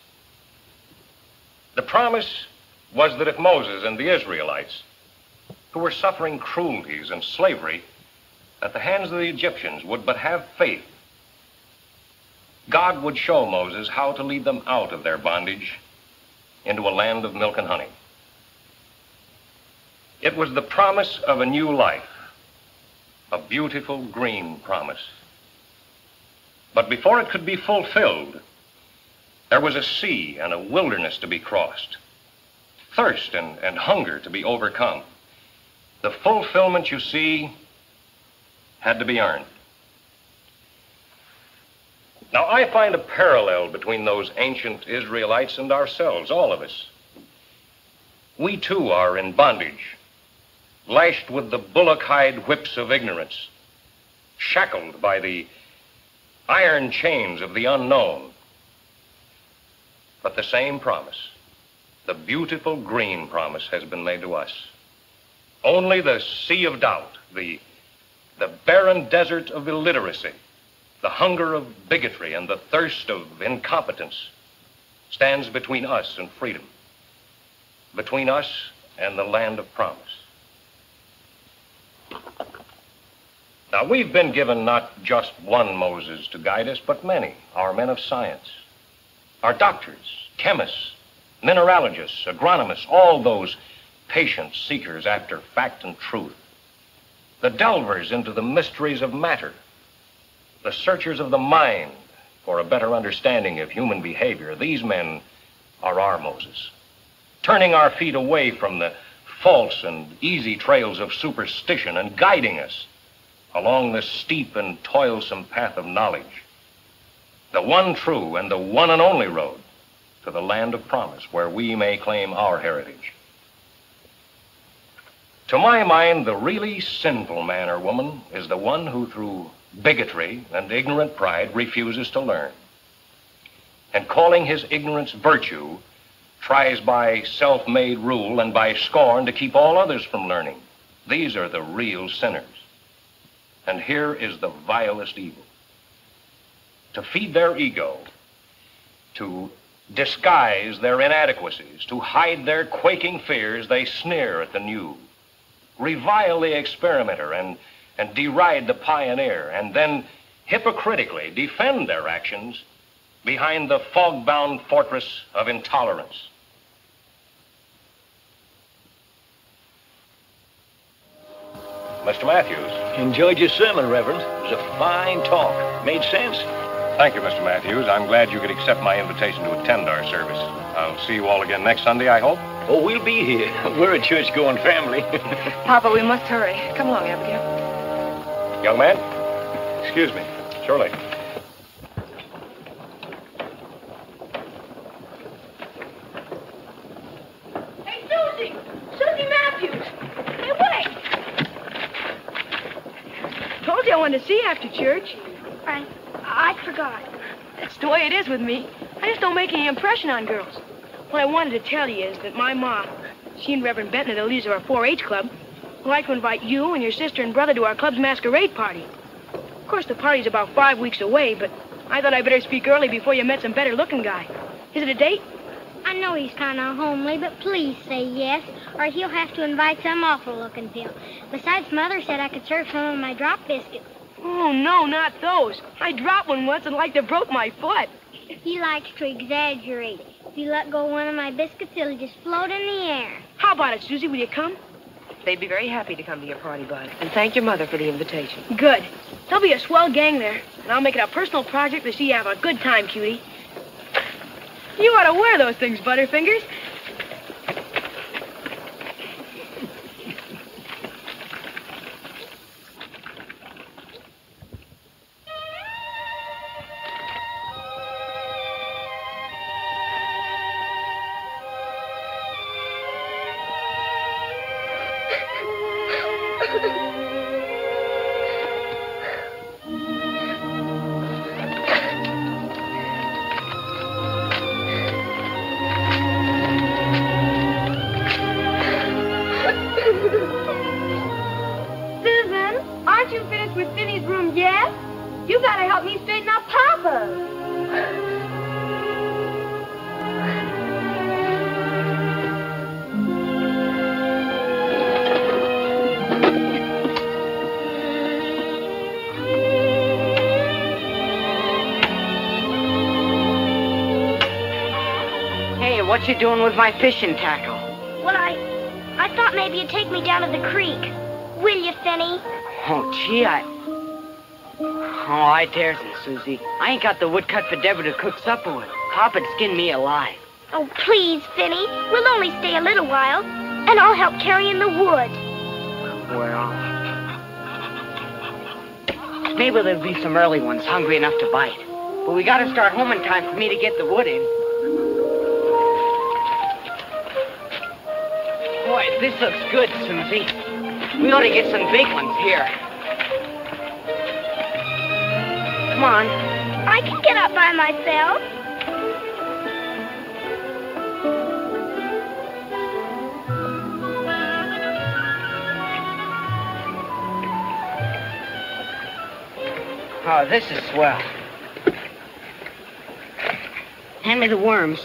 Speaker 11: The promise was that if Moses and the Israelites, who were suffering cruelties and slavery at the hands of the Egyptians, would but have faith, God would show Moses how to lead them out of their bondage into a land of milk and honey. It was the promise of a new life, a beautiful green promise. But before it could be fulfilled, there was a sea and a wilderness to be crossed, thirst and hunger to be overcome. The fulfillment, you see, had to be earned. Now, I find a parallel between those ancient Israelites and ourselves, all of us. We too are in bondage, lashed with the bullock-hide whips of ignorance, shackled by the iron chains of the unknown. But the same promise, the beautiful green promise, has been made to us. Only the sea of doubt, the barren desert of illiteracy, the hunger of bigotry, and the thirst of incompetence stands between us and freedom, between us and the land of promise. Now, we've been given not just one Moses to guide us, but many, our men of science, our doctors, chemists, mineralogists, agronomists, all those patient seekers after fact and truth, the delvers into the mysteries of matter, the searchers of the mind for a better understanding of human behavior. These men are our Moses, turning our feet away from the false and easy trails of superstition and guiding us along the steep and toilsome path of knowledge, the one true and the one and only road to the land of promise, where we may claim our heritage. To my mind, the really sinful man or woman is the one who, through bigotry and ignorant pride, refuses to learn, and calling his ignorance virtue, tries by self-made rule and by scorn to keep all others from learning. These are the real sinners. And here is the vilest evil. To feed their ego, to disguise their inadequacies, to hide their quaking fears, they sneer at the new, revile the experimenter, and deride the pioneer, and then hypocritically defend their actions behind the fog-bound fortress of intolerance. Mr. Matthews.
Speaker 10: Enjoyed your sermon, Reverend. It was a fine talk. Made sense.
Speaker 11: Thank you, Mr. Matthews. I'm glad you could accept my invitation to attend our service. I'll see you all again next Sunday, I hope.
Speaker 10: Oh, we'll be here. We're a church-going family.
Speaker 9: Papa, we must hurry. Come along, Abigail.
Speaker 11: Young man? Excuse me. Surely.
Speaker 3: Hey, Susie! Susie Matthews! Hey, wait! Told you I wanted to see you after church.
Speaker 2: I forgot.
Speaker 3: That's the way it is with me. I just don't make any impression on girls. What I wanted to tell you is that my mom, she and Reverend Benton at the leaders of our 4-H club, would like to invite you and your sister and brother to our club's masquerade party. Of course, the party's about 5 weeks away, but I thought I'd better speak early before you met some better-looking guy. Is it a date?
Speaker 2: I know he's kind of homely, but please say yes, or he'll have to invite some awful-looking pill. Besides, Mother said I could serve some of my drop biscuits.
Speaker 3: Oh, no, not those. I dropped one once and like to broke my foot.
Speaker 2: He likes to exaggerate. If you let go of one of my biscuits, it'll just float in the air.
Speaker 3: How about it, Susie? Will you come?
Speaker 9: They'd be very happy to come to your party, Bud. And thank your mother for the invitation.
Speaker 3: Good. There'll be a swell gang there, and I'll make it a personal project to see you have a good time, cutie. You ought to wear those things, Butterfingers.
Speaker 8: You gotta help me straighten out Papa.
Speaker 1: Hey, what you doing with my fishing tackle?
Speaker 2: Well, I thought maybe you'd take me down to the creek. Will you, Finny?
Speaker 1: Oh, gee, Oh, I daresn't, Susie. I ain't got the wood cut for Deborah to cook supper with. Papa'd skin me alive.
Speaker 2: Oh, please, Finny. We'll only stay a little while, and I'll help carry in the wood.
Speaker 1: Well, maybe there'll be some early ones hungry enough to bite. But we gotta start home in time for me to get the wood in. Boy, this looks good, Susie. We ought to get some big ones here. Come on.
Speaker 2: I can get up by myself.
Speaker 1: Oh, this is swell. Hand me the worms.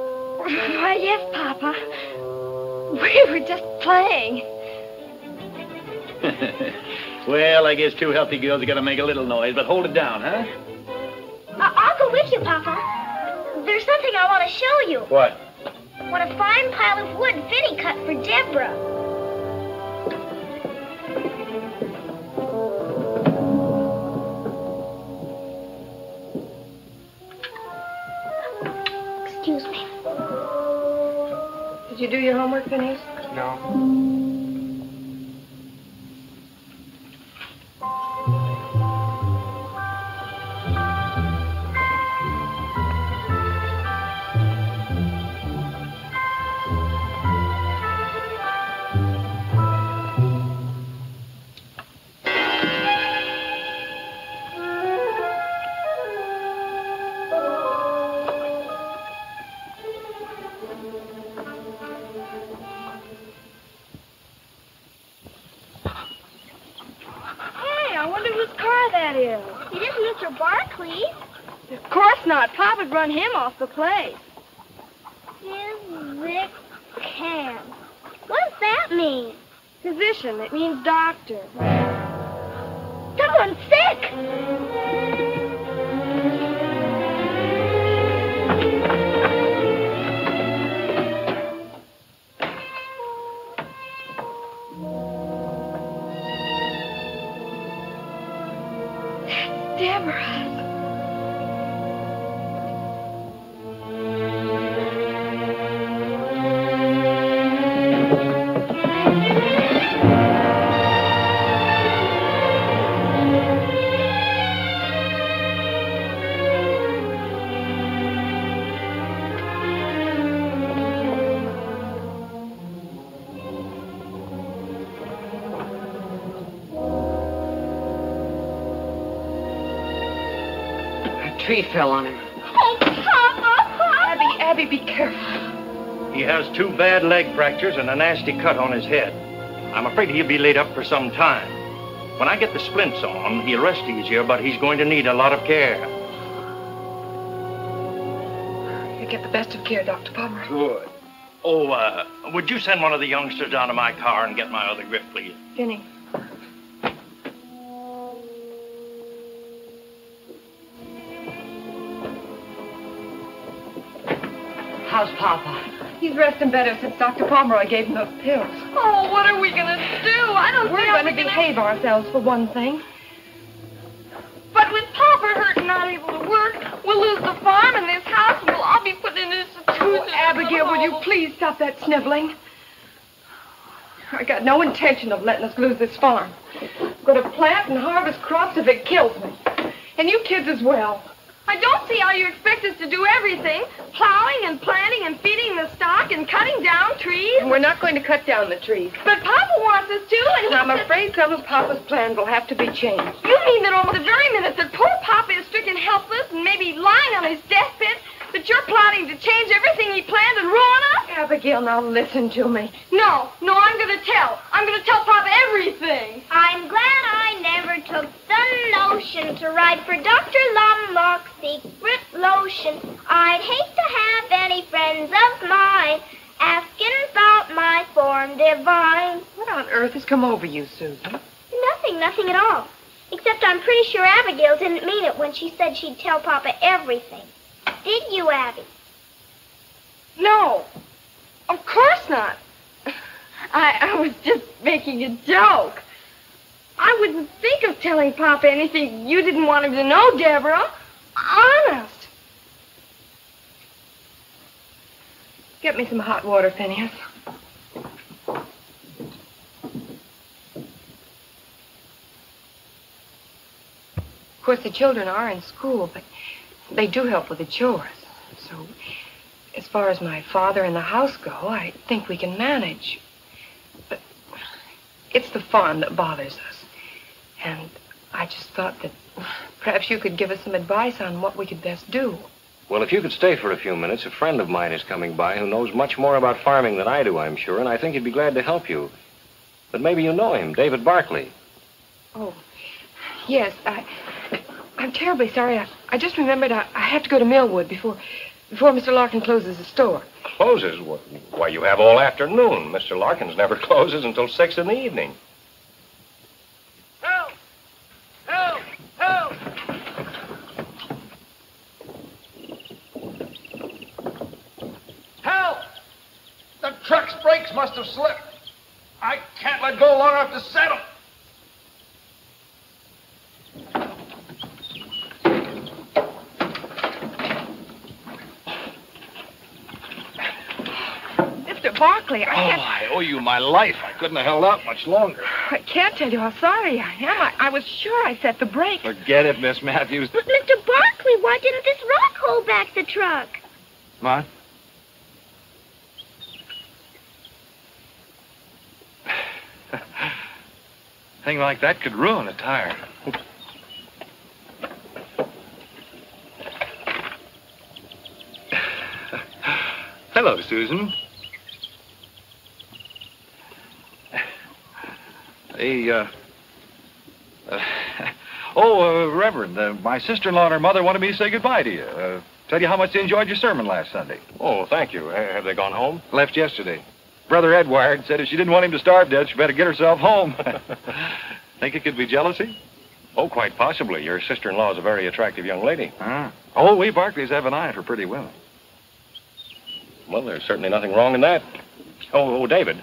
Speaker 8: Why, yes, Papa. We were just playing.
Speaker 10: Well, I guess two healthy girls are going to make a little noise, but hold it down, huh?
Speaker 2: I'll go with you, Papa. There's something I want to show you.
Speaker 10: What?
Speaker 2: What a fine pile of wood Vinny cut for Deborah. Excuse me.
Speaker 9: Did you do your homework, Phineas?
Speaker 4: No.
Speaker 2: It isn't Mr. Barkley.
Speaker 8: Of course not. Papa'd run him off the place.
Speaker 2: Physicam. What does that mean?
Speaker 8: Physician. It means doctor.
Speaker 2: Someone's sick.
Speaker 8: Deborah.
Speaker 1: Tree fell on him.
Speaker 2: Oh, Papa!
Speaker 9: Abby, be careful.
Speaker 11: He has 2 bad leg fractures and a nasty cut on his head. I'm afraid he'll be laid up for some time. When I get the splints on, he'll rest easier, but he's going to need a lot of care.
Speaker 9: You get the best of care, Dr. Palmer.
Speaker 11: Good. Oh, would you send one of the youngsters down to my car and get my other grip, please?
Speaker 9: Vinny.
Speaker 1: How's Papa?
Speaker 9: He's resting better since Dr. Pomeroy gave him those pills.
Speaker 8: Oh, what are we going to do? I don't
Speaker 9: We're going to behave ourselves, for one thing.
Speaker 8: But with Papa hurt and not able to work, we'll lose the farm and this house, and we'll all be put in institution.
Speaker 9: Oh, Abigail, will you please stop that sniveling? I got no intention of letting us lose this farm. I'm going to plant and harvest crops if it kills me. And you kids as well.
Speaker 8: I don't see how you expect us to do everything. Plowing and planting and feeding the stock and cutting down trees.
Speaker 9: And we're not going to cut down the trees.
Speaker 8: But Papa wants us to, and
Speaker 9: I'm afraid some of Papa's plans will have to be changed.
Speaker 8: You mean that over the very minute that poor Papa is stricken helpless and maybe lying on his deathbed, that you're plotting to change everything he planned and ruin us?
Speaker 9: Abigail, now listen to me.
Speaker 8: No, I'm going to tell. I'm going to tell Papa everything.
Speaker 2: I'm glad I never took the notion to write for Dr. Lumlock's secret lotion. I'd hate to have any friends of mine asking about my form divine.
Speaker 9: What on earth has come over you, Susan?
Speaker 2: Nothing at all. Except I'm pretty sure Abigail didn't mean it when she said she'd tell Papa everything. Did you, Abby?
Speaker 8: No, of course not. I was just making a joke. I wouldn't think of telling Papa anything you didn't want him to know, Deborah. Honest.
Speaker 9: Get me some hot water, Phineas. Of course, the children are in school, but they do help with the chores. So, as far as my father and the house go, I think we can manage. But it's the farm that bothers us. And I just thought that perhaps you could give us some advice on what we could best do.
Speaker 11: Well, if you could stay for a few minutes, a friend of mine is coming by who knows much more about farming than I do, I'm sure, and I think he'd be glad to help you. But maybe you know him, David Barkley.
Speaker 9: Oh, yes, I'm terribly sorry. I just remembered I have to go to Millwood before Mr. Larkin closes the store.
Speaker 11: closes, why, you have all afternoon. Mr. Larkins never closes until 6 in the evening.
Speaker 5: Help! Help! Help!
Speaker 6: Help! The truck's brakes must have slipped. I can't let go long enough to settle.
Speaker 9: Mr. Barkley, I can't...
Speaker 6: I owe you my life. I couldn't have held out much longer.
Speaker 9: I can't tell you how sorry I am. I was sure I set the brake.
Speaker 6: Forget it, Miss Matthews.
Speaker 2: But, Mr. Barkley, why didn't this rock hold back the truck?
Speaker 6: What? Thing like that could ruin a tire. Hello, Susan. Reverend, my sister-in-law and her mother wanted me to say goodbye to you. Tell you how much they enjoyed your sermon last Sunday.
Speaker 11: Oh, thank you. Have they gone home?
Speaker 6: Left yesterday. Brother Ed wired, said if she didn't want him to starve to death, she better get herself home. Think it could be jealousy?
Speaker 11: Oh, quite possibly. Your sister-in-law is a very attractive young lady.
Speaker 6: Oh, we Barclays have an eye for pretty women.
Speaker 11: Well, there's certainly nothing wrong in that. Oh, David.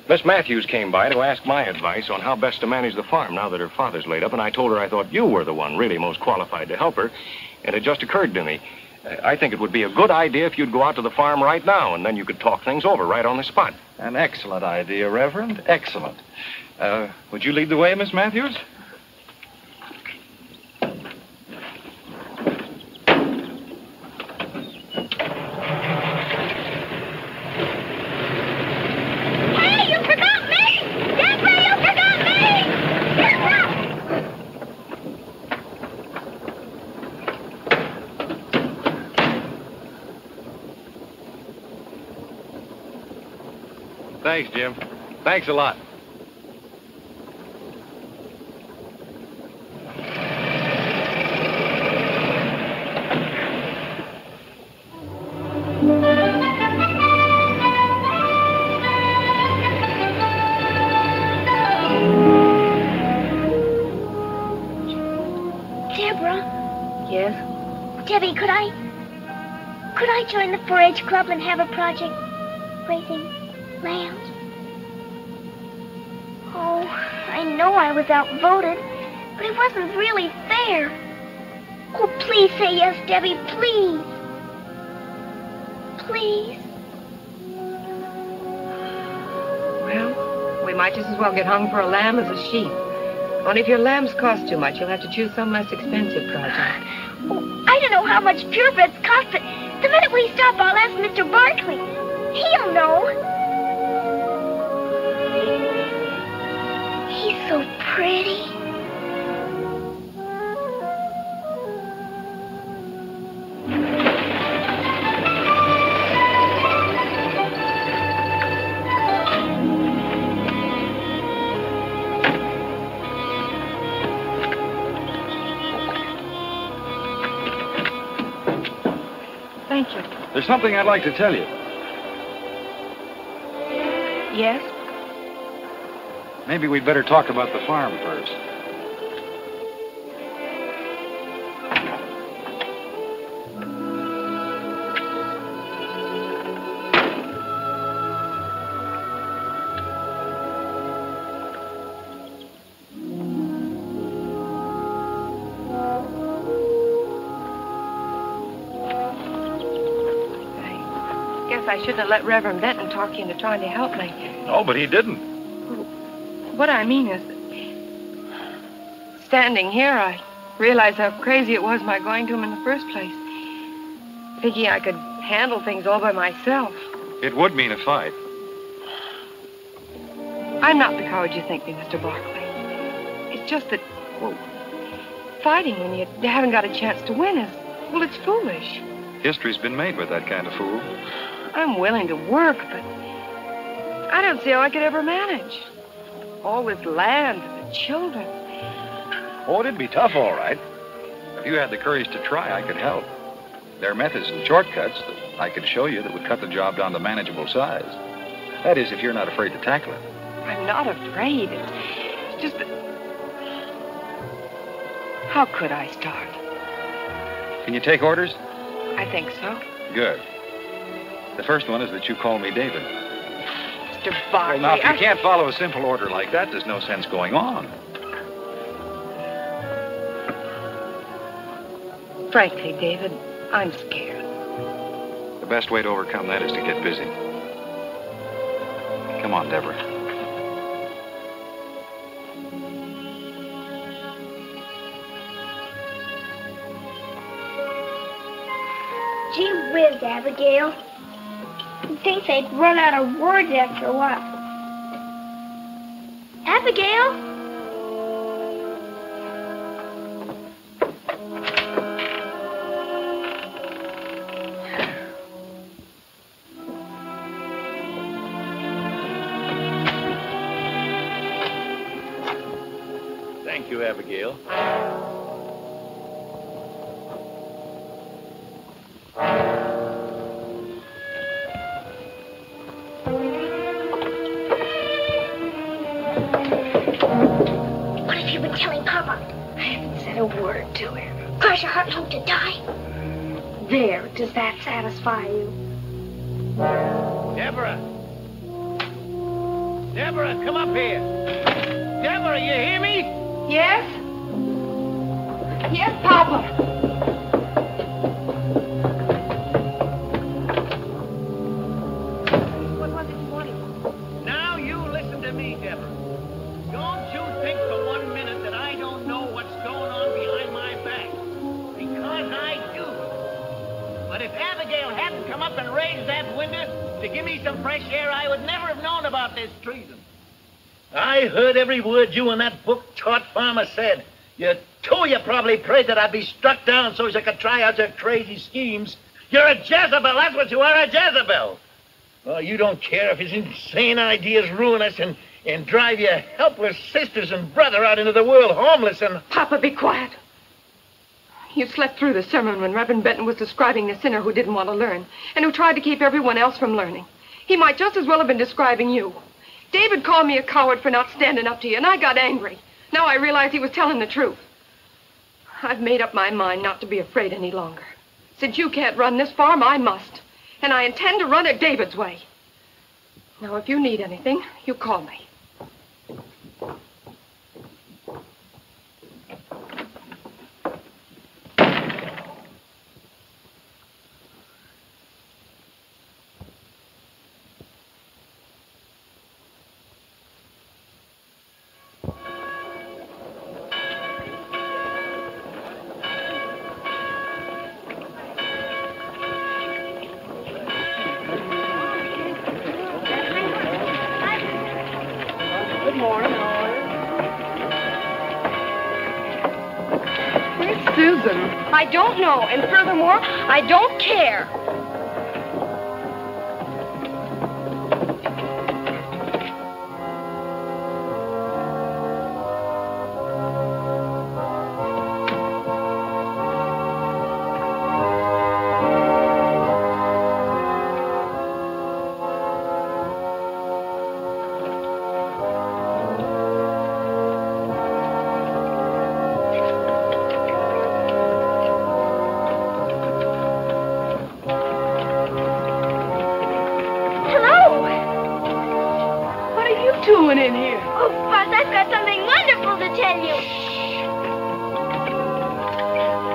Speaker 11: Miss Matthews came by to ask my advice on how best to manage the farm now that her father's laid up, and I told her I thought you were the one really most qualified to help her. And it just occurred to me, I think it would be a good idea if you'd go out to the farm right now, and then you could talk things over right on the spot.
Speaker 6: An excellent idea, Reverend. Excellent. Would you lead the way, Miss Matthews?
Speaker 2: Hey, you forgot me! Deborah, you forgot me! Deborah!
Speaker 6: Thanks, Jim. Thanks a lot.
Speaker 2: Deborah,
Speaker 9: Yes?
Speaker 2: Debbie, could I join the 4-H club and have a project raising lambs? Oh, I know I was outvoted, but it wasn't really fair. Oh, please say yes, Debbie, please. Please.
Speaker 9: Well, we might just as well get hung for a lamb as a sheep. Only if your lambs cost too much, you'll have to choose some less expensive project.
Speaker 2: Oh, I don't know how much purebreds cost, but the minute we stop, I'll ask Mr. Barkley. He'll know. He's so pretty.
Speaker 9: Thank you.
Speaker 6: There's something I'd like to tell you.
Speaker 9: Yes?
Speaker 6: Maybe we'd better talk about the farm first.
Speaker 9: I shouldn't have let Reverend Benton talk you into trying to help me.
Speaker 6: Oh, but he didn't.
Speaker 9: What I mean is, standing here, I realized how crazy it was my going to him in the first place. Thinking I could handle things all by myself.
Speaker 6: It would mean a fight.
Speaker 9: I'm not the coward you think me, Mr. Barkley. It's just that, well, fighting when you haven't got a chance to win is, well, it's foolish.
Speaker 6: History's been made with that kind of fool.
Speaker 9: I'm willing to work, but I don't see how I could ever manage. All this land and the children.
Speaker 6: Oh, it'd be tough, all right. If you had the courage to try, I could help. There are methods and shortcuts that I could show you that would cut the job down to manageable size. That is, if you're not afraid to tackle it.
Speaker 9: I'm not afraid. It's just that... How could I start?
Speaker 6: Can you take orders?
Speaker 9: I think so.
Speaker 6: Good. The first one is that you call me David.
Speaker 9: Mr. Barkley,
Speaker 6: Well, now, if you can't follow a simple order like that, there's no sense going on.
Speaker 9: Frankly, David, I'm scared.
Speaker 6: The best way to overcome that is to get busy. Come on, Deborah.
Speaker 2: Gee whiz, Abigail. You'd think they'd run out of words after a while. Abigail?
Speaker 10: Thank you, Abigail.
Speaker 2: What have you been telling Papa?
Speaker 8: I haven't said a word to him.
Speaker 2: Cross your heart and hope to die.
Speaker 8: There, does that satisfy you?
Speaker 5: Deborah! Deborah, come up here! Deborah, you hear me?
Speaker 8: Yes? Yes, Papa. What was it you wanted?
Speaker 5: Now you listen to me, Deborah. Don't you think for 1 minute that I don't know what's going on behind my back. Because I do. But if Abigail hadn't come up and raised that window to give me some fresh air, I would never have known about this treason. I heard every word you and that book-taught farmer said. You probably prayed that I'd be struck down so as I could try out your crazy schemes. You're a Jezebel, that's what you are, a Jezebel. Oh, you don't care if his insane ideas ruin us and drive your helpless sisters and brother out into the world homeless and...
Speaker 9: Papa, be quiet. You slept through the sermon when Reverend Benton was describing the sinner who didn't want to learn and who tried to keep everyone else from learning. He might just as well have been describing you. David called me a coward for not standing up to you, and I got angry. Now I realize he was telling the truth. I've made up my mind not to be afraid any longer. Since you can't run this farm, I must. And I intend to run it David's way. Now, if you need anything, you call me. Susan, I don't know, and furthermore, I don't care. Doing in here?
Speaker 2: Oh, Buzz, I've got something wonderful to tell you.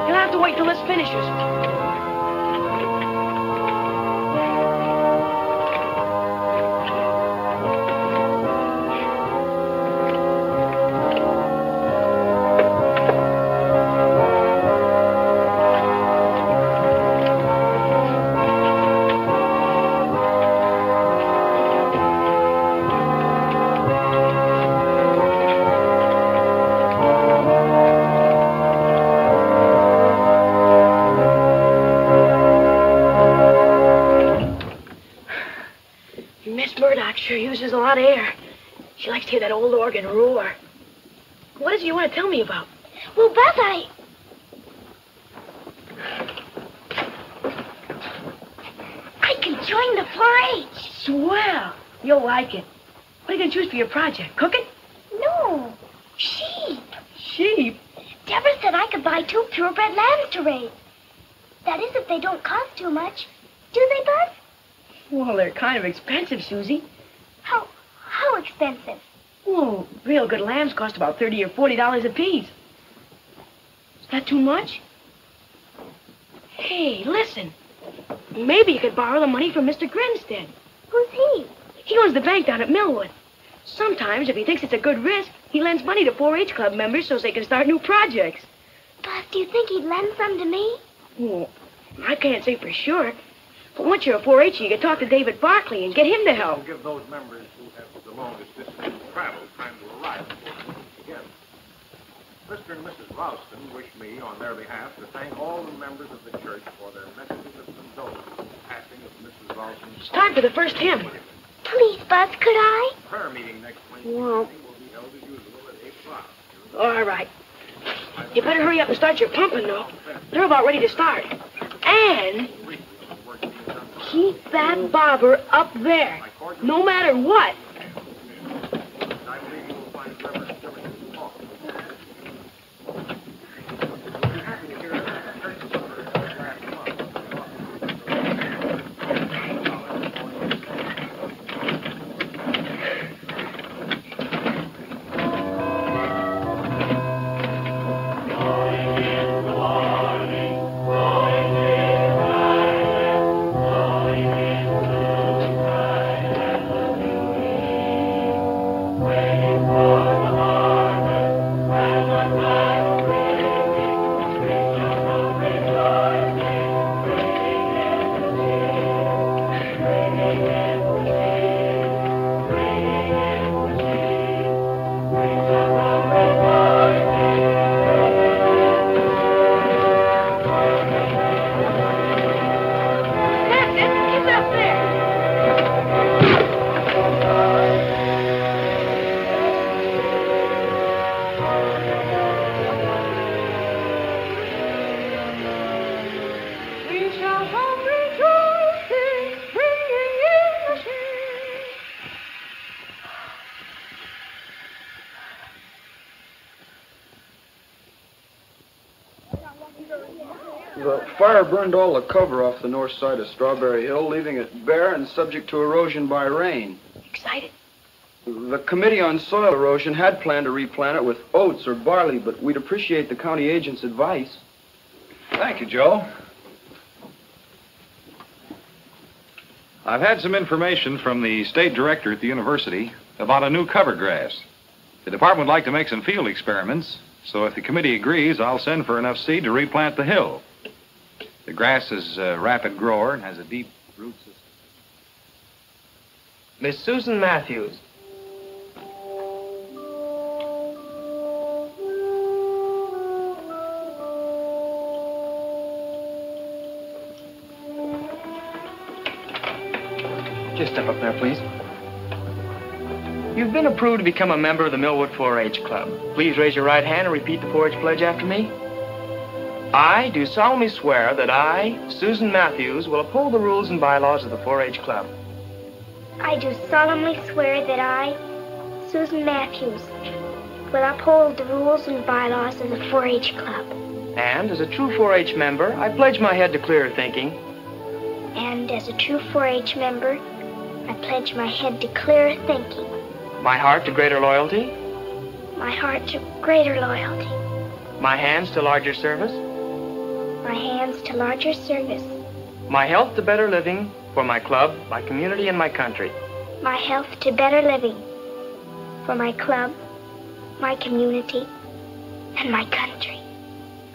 Speaker 3: You'll have to wait till this finishes. Sure uses a lot of air. She likes to hear that old organ roar. What is it you want to tell me about?
Speaker 2: Well, Buzz, joining the 4-H.
Speaker 3: Swell. You'll like it. What are you going to choose for your project? Cooking?
Speaker 2: No, sheep.
Speaker 3: Sheep?
Speaker 2: Deborah said I could buy 2 purebred lambs to raise. That is, if they don't cost too much. Do they, Bud?
Speaker 3: Well, they're kind of expensive, Susie.
Speaker 2: How expensive?
Speaker 3: Well, real good lambs cost about $30 or $40 apiece. Is that too much? Hey, listen. Maybe you could borrow the money from Mr. Grinstead.
Speaker 2: Who's he?
Speaker 3: He owns the bank down at Millwood. Sometimes, if he thinks it's a good risk, he lends money to 4-H club members so they can start new projects.
Speaker 2: Buzz, do you think he'd lend some to me?
Speaker 3: Well, I can't say for sure. But once you're a 4-H, you can talk to David Barkley and get him to help.
Speaker 6: We'll give those members who have the longest distance to travel time to arrive before the meeting begins. Mr. and Mrs. Ralston wish me, on their behalf, to thank all the members of the church for their messages of condolence for the passing of Mrs. Ralston's...
Speaker 3: It's time for the first hymn.
Speaker 2: Please, Buzz, could I?
Speaker 6: Prayer meeting next Wednesday
Speaker 3: Well,
Speaker 6: evening will be held as usual at 8 o'clock.
Speaker 3: all right. You better hurry up and start your pumping, though. They're about ready to start. And keep that bobber up there, no matter what.
Speaker 6: I believe you will find Reverend Tillington's talk. We'll be happy to hear that church members last month.
Speaker 12: The fire burned all the cover off the north side of Strawberry Hill, leaving it bare and subject to erosion by rain.
Speaker 3: Excited?
Speaker 12: The Committee on Soil Erosion had planned to replant it with oats or barley, but we'd appreciate the county agent's advice.
Speaker 6: Thank you, Joe. I've had some information from the state director at the university about a new cover grass. The department would like to make some field experiments, so if the committee agrees, I'll send for enough seed to replant the hill. The grass is a rapid grower and has a deep root system.
Speaker 13: Miss Susan Matthews. Just step up there, please. You've been approved to become a member of the Millwood 4-H Club. Please raise your right hand and repeat the 4-H pledge after me. I do solemnly swear that I, Susan Matthews, will uphold the rules and bylaws of the 4-H Club.
Speaker 2: I do solemnly swear that I, Susan Matthews, will uphold the rules and bylaws of the 4-H Club.
Speaker 13: And as a true 4-H member, I pledge my head to clearer thinking.
Speaker 2: And as a true 4-H member, I pledge my head to clearer thinking.
Speaker 13: My heart to greater loyalty.
Speaker 2: My heart to greater loyalty.
Speaker 13: My hands to larger service.
Speaker 2: My hands to larger service.
Speaker 13: My health to better living for my club, my community, and my country.
Speaker 2: My health to better living for my club, my community, and my country.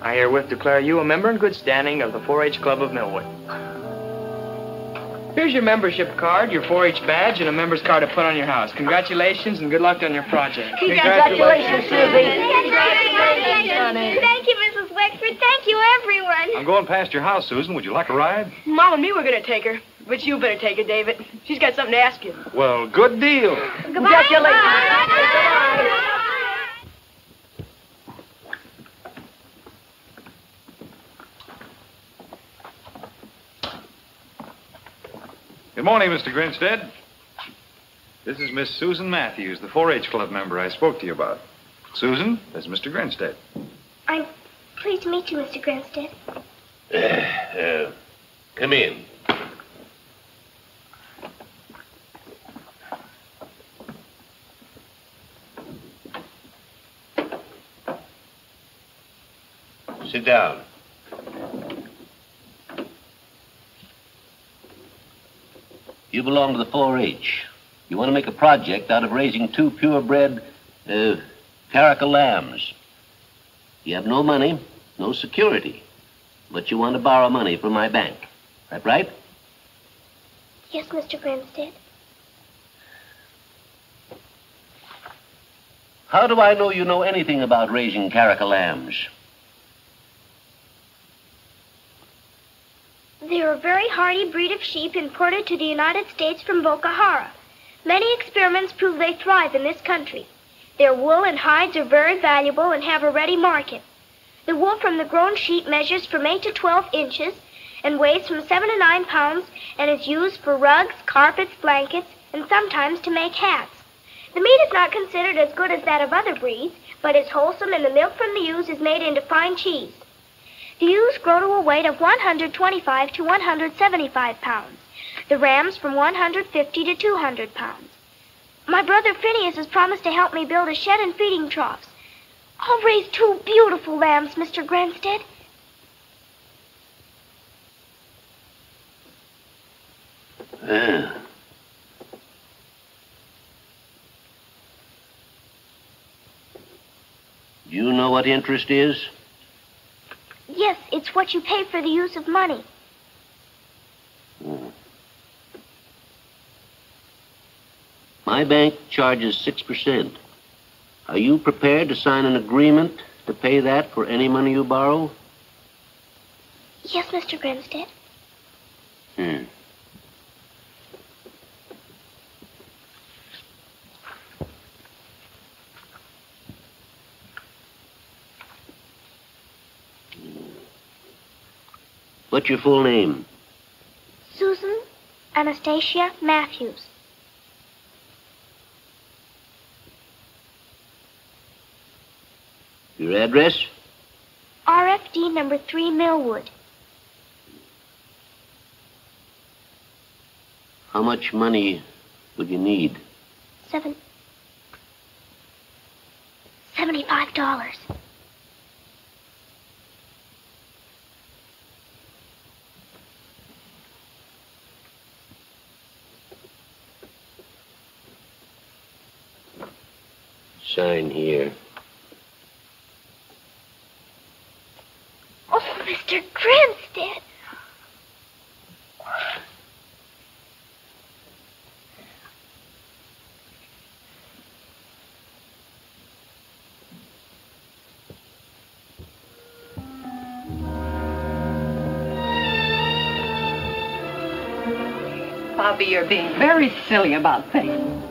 Speaker 13: I herewith declare you a member in good standing of the 4-H Club of Millwood. Here's your membership card, your 4-H badge, and a member's card to put on your house. Congratulations and good luck on your project.
Speaker 3: Congratulations, Susie.
Speaker 2: Thank you, Mrs. Wexford. Thank you, everyone.
Speaker 6: I'm going past your house, Susan. Would you like a ride?
Speaker 3: Mom and me were going to take her, but you better take her, David. She's got something to ask you.
Speaker 6: Well, good deal.
Speaker 3: Congratulations.
Speaker 6: Good morning, Mr. Grinstead. This is Miss Susan Matthews, the 4-H Club member I spoke to you about. Susan, that's Mr. Grinstead.
Speaker 2: I'm pleased to meet you, Mr. Grinstead.
Speaker 14: Come in. Sit down. You belong to the 4-H. You want to make a project out of raising 2 purebred, caracal lambs. You have no money, no security, but you want to borrow money from my bank. That right?
Speaker 2: Yes, Mr. Grinstead.
Speaker 14: How do I know you know anything about raising caracal lambs?
Speaker 2: They're a very hardy breed of sheep imported to the United States from Boca Jara. Many experiments prove they thrive in this country. Their wool and hides are very valuable and have a ready market. The wool from the grown sheep measures from 8 to 12 inches and weighs from 7 to 9 pounds and is used for rugs, carpets, blankets, and sometimes to make hats. The meat is not considered as good as that of other breeds, but is wholesome, and the milk from the ewes is made into fine cheese. The ewes grow to a weight of 125 to 175 pounds. The rams from 150 to 200 pounds. My brother Phineas has promised to help me build a shed and feeding troughs. I'll raise 2 beautiful lambs, Mr. Grinstead.
Speaker 14: Do you know what interest is?
Speaker 2: Yes, it's what you pay for the use of money.
Speaker 14: My bank charges 6%. Are you prepared to sign an agreement to pay that for any money you borrow?
Speaker 2: Yes, Mr. Grinstead.
Speaker 14: What's your full name?
Speaker 2: Susan Anastasia Matthews.
Speaker 14: Your address?
Speaker 2: RFD number 3 Millwood.
Speaker 14: How much money would you need?
Speaker 2: $75.
Speaker 14: Sign here.
Speaker 2: Oh, Mr. Grinstead.
Speaker 15: Bobby, you're being very silly about things.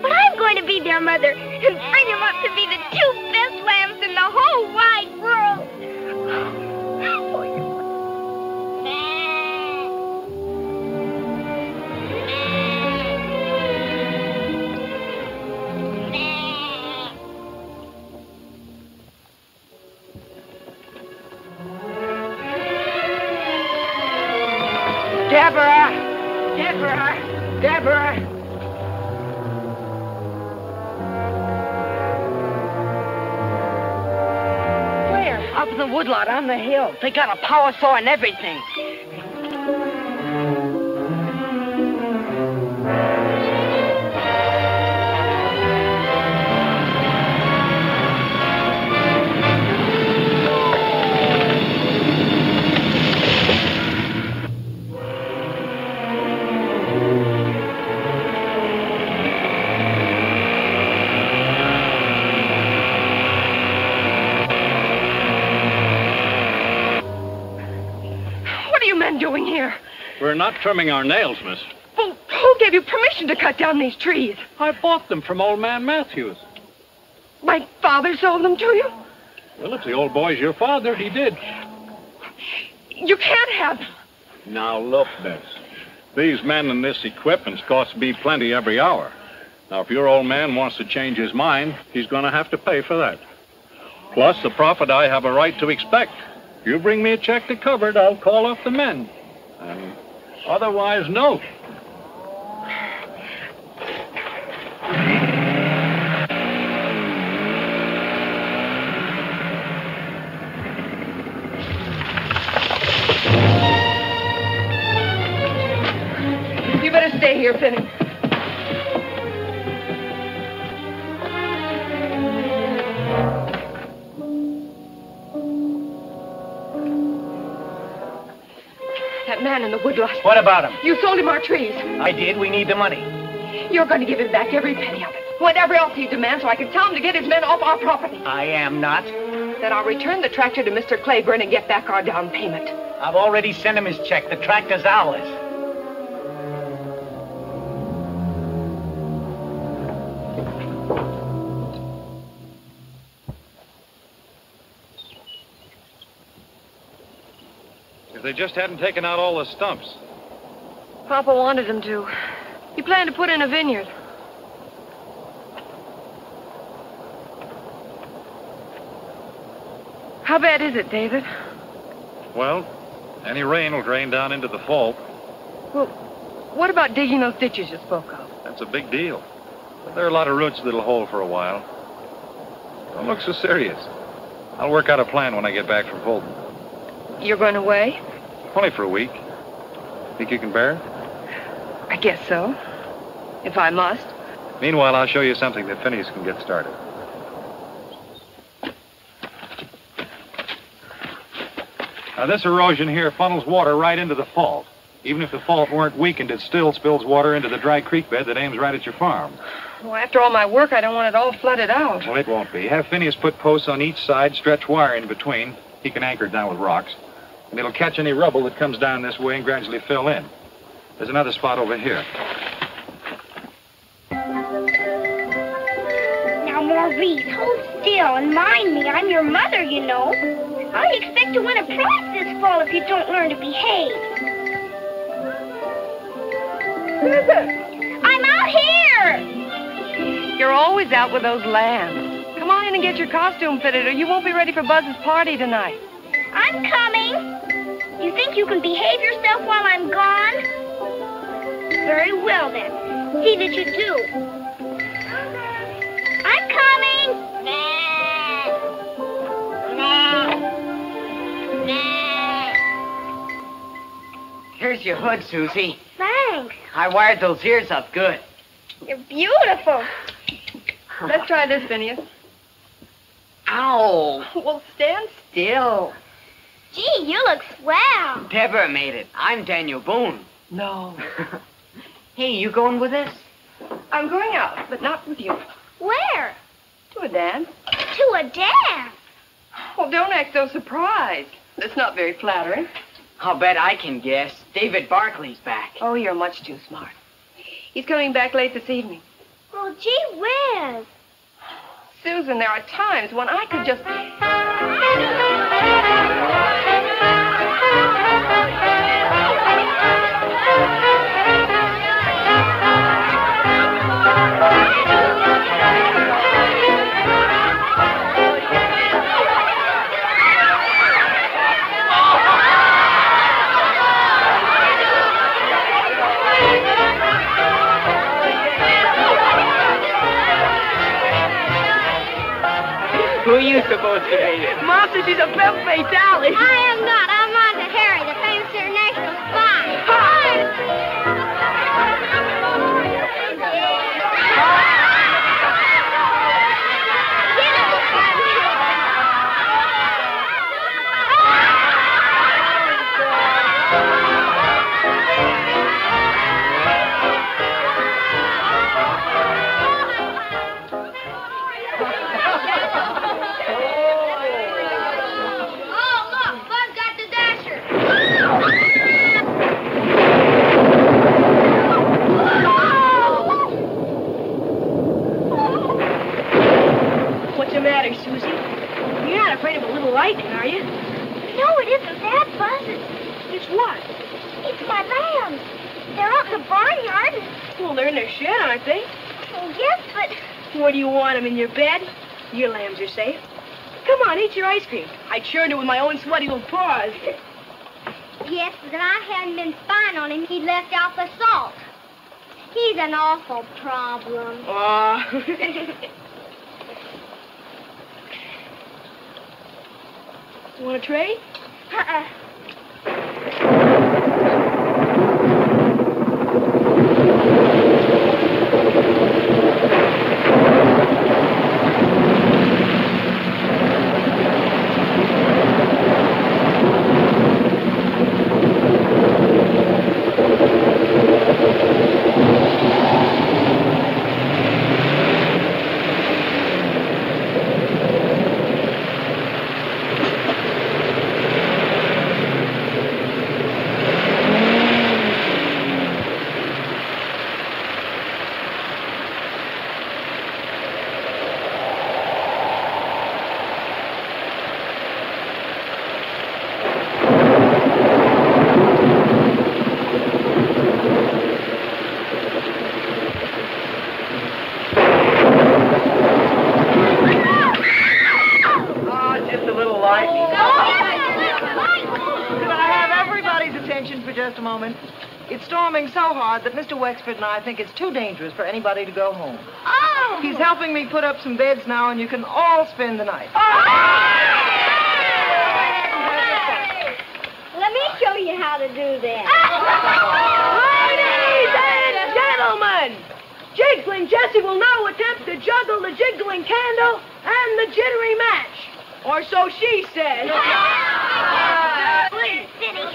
Speaker 2: But I'm going to be their mother and bring them up to be the 2 best lambs in the whole wide world.
Speaker 3: Deborah! Deborah! Deborah! Up in the woodlot on the hill. They got a power saw and everything. Doing here?
Speaker 6: We're not trimming our nails, miss.
Speaker 3: Well, who gave you permission to cut down these trees?
Speaker 6: I bought them from old man Matthews.
Speaker 3: My father sold them to you?
Speaker 6: Well, if the old boy's your father, he did.
Speaker 3: You can't have them.
Speaker 6: Now, look, miss. These men and this equipment's cost me plenty every hour. Now, if your old man wants to change his mind, he's going to have to pay for that. Plus, the profit I have a right to expect. If you bring me a check to cover it, I'll call off the men. And otherwise, no.
Speaker 3: You better stay here, Finney. That man in the woodlot.
Speaker 5: What about him?
Speaker 3: You sold him our trees.
Speaker 5: I did. We need the money.
Speaker 3: You're going to give him back every penny of it. Whatever else he demands, so I can tell him to get his men off our property.
Speaker 5: I am not.
Speaker 3: Then I'll return the tractor to Mr. Claiborne and get back our down payment.
Speaker 5: I've already sent him his check. The tractor's ours.
Speaker 6: If they just hadn't taken out all the stumps.
Speaker 3: Papa wanted him to. He planned to put in a vineyard. How bad is it, David?
Speaker 6: Well, any rain will drain down into the fault.
Speaker 3: Well, what about digging those ditches you spoke of?
Speaker 6: That's a big deal. But there are a lot of roots that'll hold for a while. Don't look so serious. I'll work out a plan when I get back from Fulton.
Speaker 3: You're going away?
Speaker 6: Only for a week. Think you can bear it?
Speaker 3: I guess so. If I must.
Speaker 6: Meanwhile, I'll show you something that Phineas can get started. Now, this erosion here funnels water right into the fault. Even if the fault weren't weakened, it still spills water into the dry creek bed that aims right at your farm.
Speaker 3: Well, after all my work, I don't want it all flooded out.
Speaker 6: Well, it won't be. Have Phineas put posts on each side, stretch wire in between. He can anchor it down with rocks. And it'll catch any rubble that comes down this way and gradually fill in. There's another spot over here.
Speaker 2: Now, Maurice, hold still and mind me. I'm your mother, you know. I expect to win a prize this fall if you don't learn to behave. I'm out here!
Speaker 3: You're always out with those lambs. Come on in and get your costume fitted, or you won't be ready for Buzz's party tonight.
Speaker 2: I'm coming. You think you can behave yourself while I'm gone? Very well, then. See that you do. I'm coming.
Speaker 1: Here's your hood, Susie.
Speaker 2: Thanks.
Speaker 1: I wired those ears up good.
Speaker 2: You're beautiful.
Speaker 3: Let's try this, Phineas.
Speaker 1: Ow.
Speaker 3: Well, stand still.
Speaker 2: Gee, you look swell.
Speaker 1: Deborah made it. I'm Daniel Boone.
Speaker 3: No.
Speaker 1: Hey, you going with us?
Speaker 3: I'm going out, but not with you.
Speaker 2: Where?
Speaker 3: To a dance.
Speaker 2: To a dance?
Speaker 3: Well, don't act so surprised. That's not very flattering.
Speaker 1: I'll bet I can guess. David Barkley's back.
Speaker 3: Oh, you're much too smart. He's coming back late this evening.
Speaker 2: Well, gee whiz.
Speaker 3: Susan, there are times when I could just...
Speaker 1: Who are you supposed to be?
Speaker 3: Mom says she's a femme fatale.
Speaker 2: I am not. I'm on to Harry, the famous international spy.
Speaker 3: What's the matter, Susie? You're not afraid of a little lightning, are you?
Speaker 2: No, it isn't that, Buzz.
Speaker 3: It's what?
Speaker 2: It's my lambs. They're out in the barnyard.
Speaker 3: Well, they're in their shed, aren't they?
Speaker 2: Well, yes, but...
Speaker 3: Where do you want them, in your bed? Your lambs are safe. Come on, eat your ice cream. I churned it with my own sweaty little paws.
Speaker 2: Yes, but I hadn't been spying on him. He left out the salt. He's an awful problem.
Speaker 3: Aw. You want a trade?
Speaker 16: It's storming so hard that Mr. Wexford and I think it's too dangerous for anybody to go home.
Speaker 2: Oh!
Speaker 16: He's helping me put up some beds now, and you can all spend the night.
Speaker 2: Let me show you how to do that.
Speaker 3: Ladies and gentlemen, Jiggling Jessie will now attempt to juggle the jiggling candle and the jittery match. Or so she says.
Speaker 2: Vinny.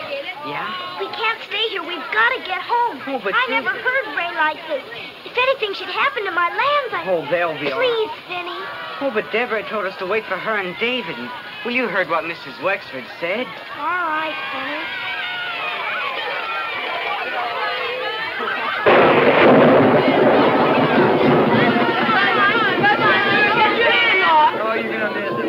Speaker 1: Yeah?
Speaker 2: We can't stay here. We've got to get home.
Speaker 1: Oh, but
Speaker 2: I never heard rain like this. If anything should happen to my lambs,
Speaker 1: Oh, they'll be all right.
Speaker 2: Please, Vinny.
Speaker 1: Oh, but Deborah told us to wait for her and David. And, well, you heard what Mrs. Wexford said.
Speaker 2: All right, Vinny.
Speaker 16: Oh, you're going to miss it.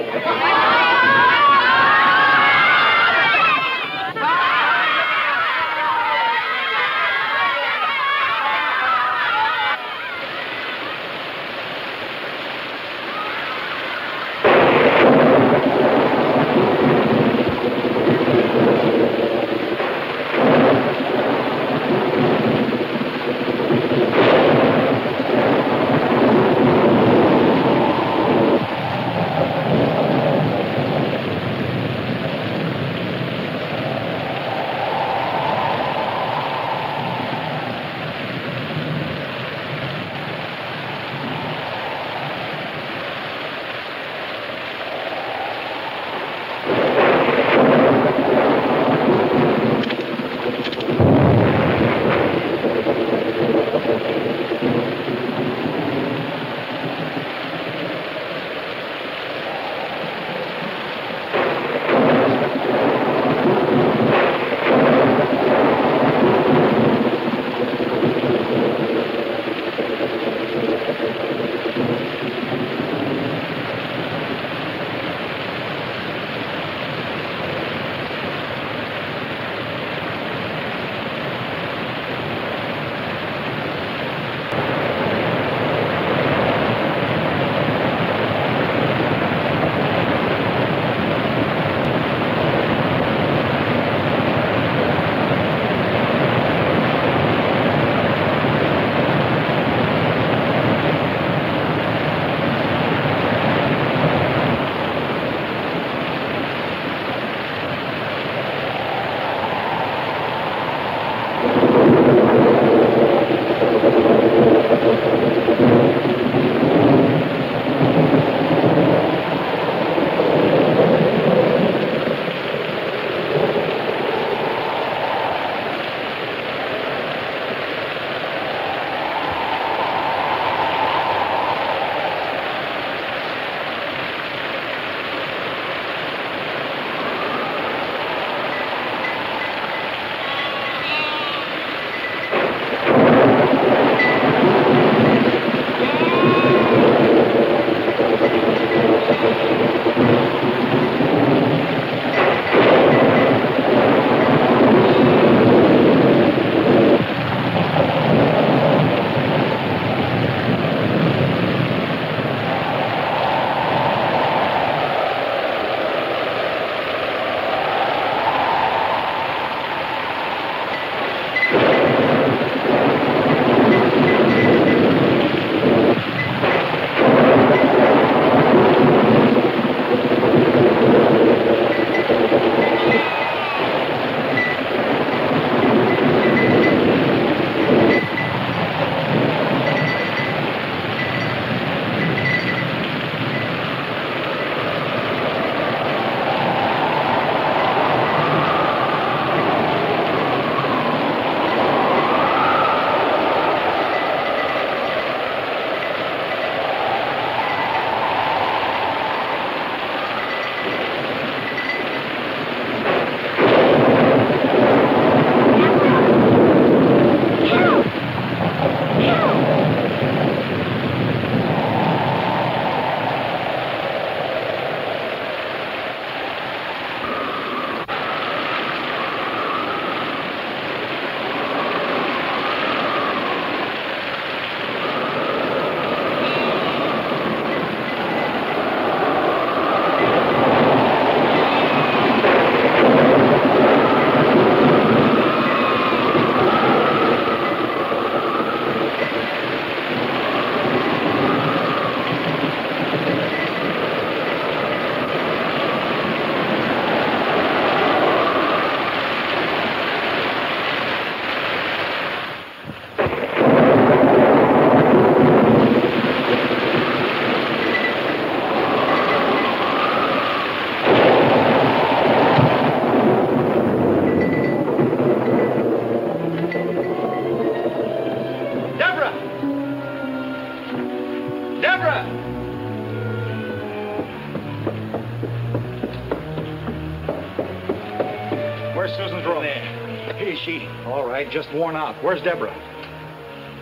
Speaker 6: Where's Susan's room?
Speaker 5: Here is she.
Speaker 6: All right, just worn out. Where's Deborah?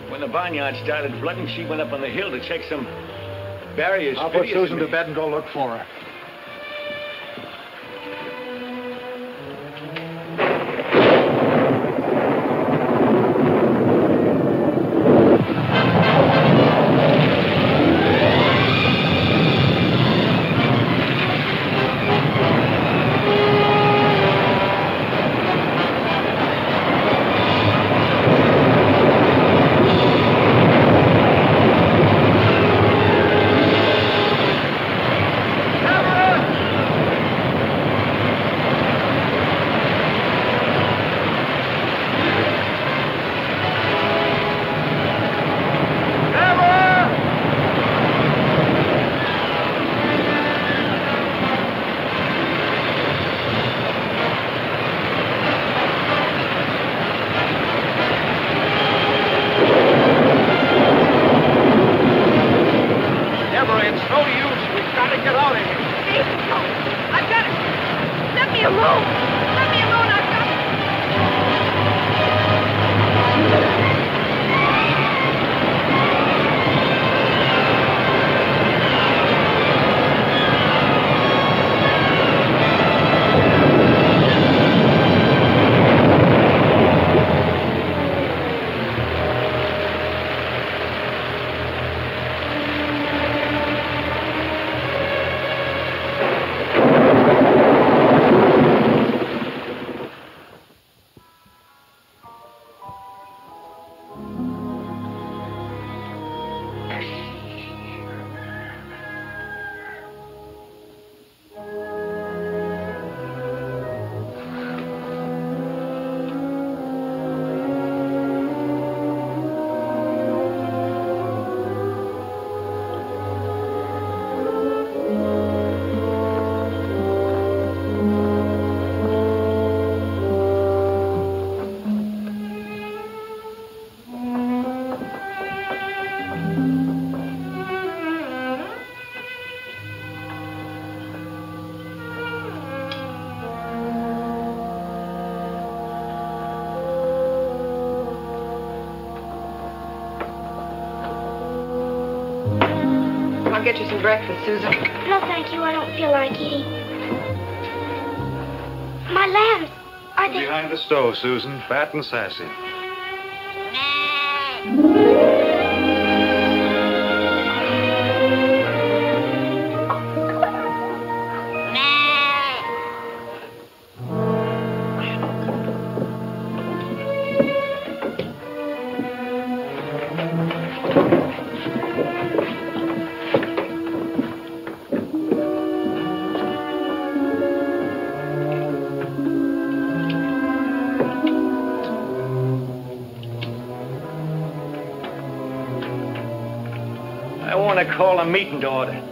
Speaker 5: When the barnyard started flooding, she went up on the hill to check some barriers.
Speaker 6: I'll put Susan to bed and go look for her.
Speaker 16: Get you some breakfast, Susan.
Speaker 2: No, thank you. I don't feel like eating. My lambs, are they...
Speaker 6: Behind the stove, Susan, fat and sassy.
Speaker 5: Call a meeting to order.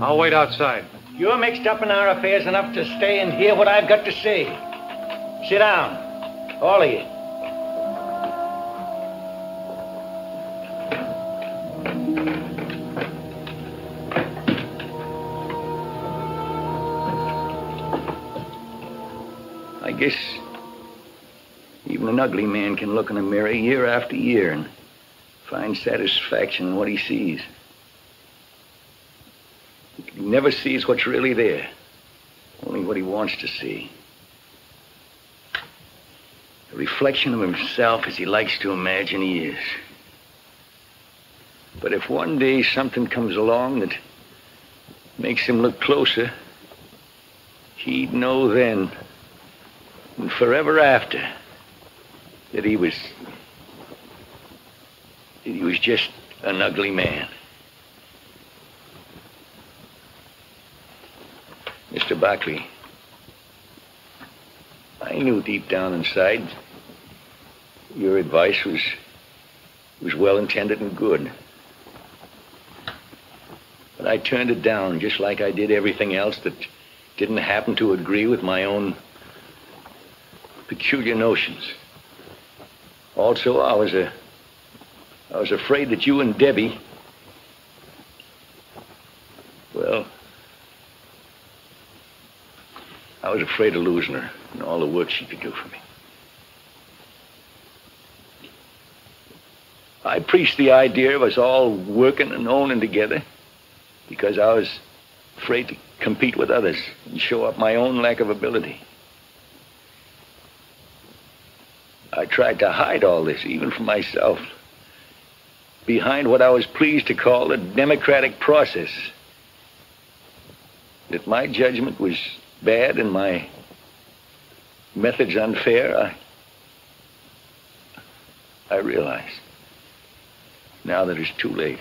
Speaker 6: I'll wait outside.
Speaker 5: You're mixed up in our affairs enough to stay and hear what I've got to say. Sit down, all of you. I guess even an ugly man can look in a mirror year after year and find satisfaction in what he sees. He never sees what's really there, only what he wants to see. A reflection of himself as he likes to imagine he is. But if one day something comes along that makes him look closer, he'd know then and forever after that he was just an ugly man. Mr. Barkley, I knew deep down inside your advice was well-intended and good. But I turned it down just like I did everything else that didn't happen to agree with my own peculiar notions. Also, I was afraid that you and Debbie, well, I I was afraid of losing her and all the work she could do for me. I preached the idea of us all working and owning together because I was afraid to compete with others and show up my own lack of ability. I tried to hide all this, even from myself, behind what I was pleased to call the democratic process. That my judgment was bad and my methods unfair, I realize now that it's too late.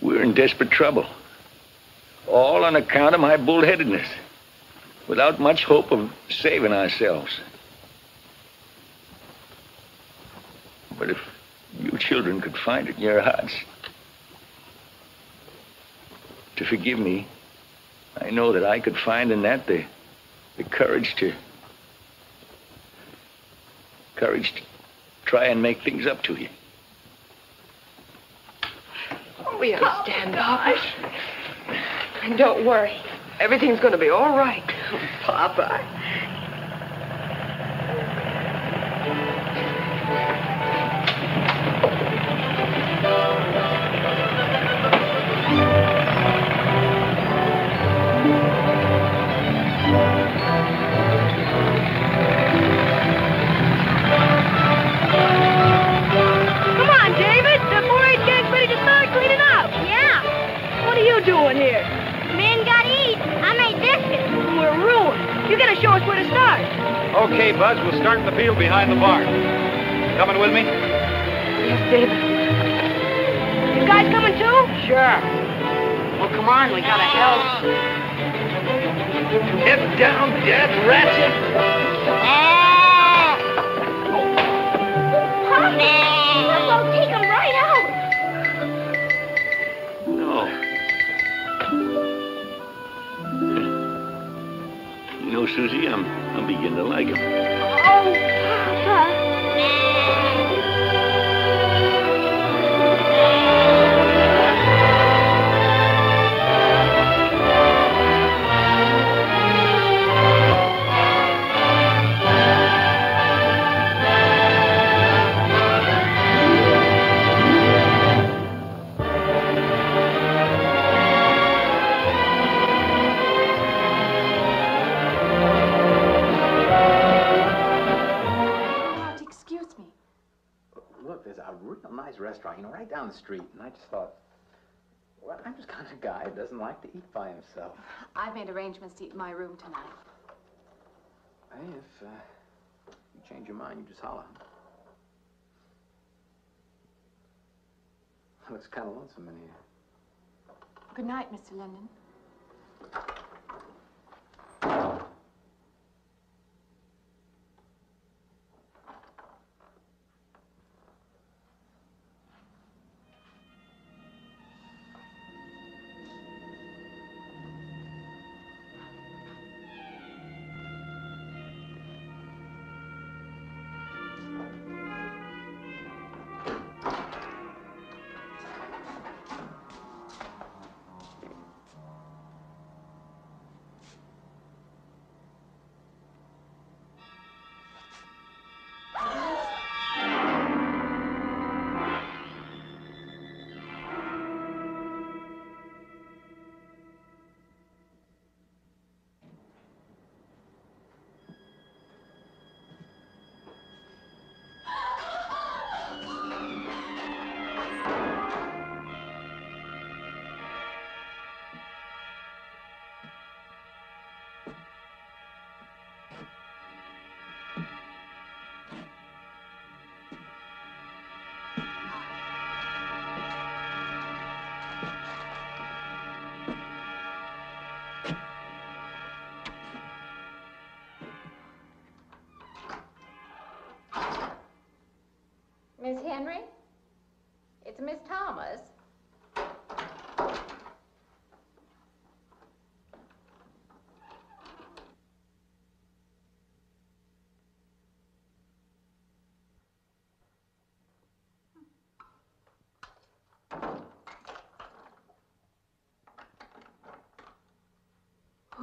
Speaker 5: We're in desperate trouble, all on account of my bullheadedness, without much hope of saving ourselves. But if you children could find it in your hearts to forgive me, I know that I could find in that the courage to try and make things up to you.
Speaker 9: We understand, Papa. And don't worry. Everything's going to be all right.
Speaker 15: Papa.
Speaker 3: Come on, David. The 4-H gang's ready to start cleaning up.
Speaker 2: Yeah.
Speaker 3: What are you doing here?
Speaker 2: Men gotta eat. I made biscuits.
Speaker 3: We're ruined. You gotta show us where to start.
Speaker 6: Okay, Buzz, we'll start in the field behind the barn. Coming with me?
Speaker 3: Yes, David. You guys coming too?
Speaker 1: Sure. Well, come on, we gotta help.
Speaker 5: Get down, dead ratchet!
Speaker 2: Papa, take him right out.
Speaker 5: No. You know, Susie, I'm beginning to like him.
Speaker 2: Oh, Papa.
Speaker 17: Look, there's a real nice restaurant, you know, right down the street. And I just thought, well, I'm just kind of a guy who doesn't like to eat by himself.
Speaker 18: I've made arrangements to eat in my room tonight.
Speaker 17: Hey, if you change your mind, you just holler. Looks kind of lonesome in here.
Speaker 18: Good night, Mr. Linden.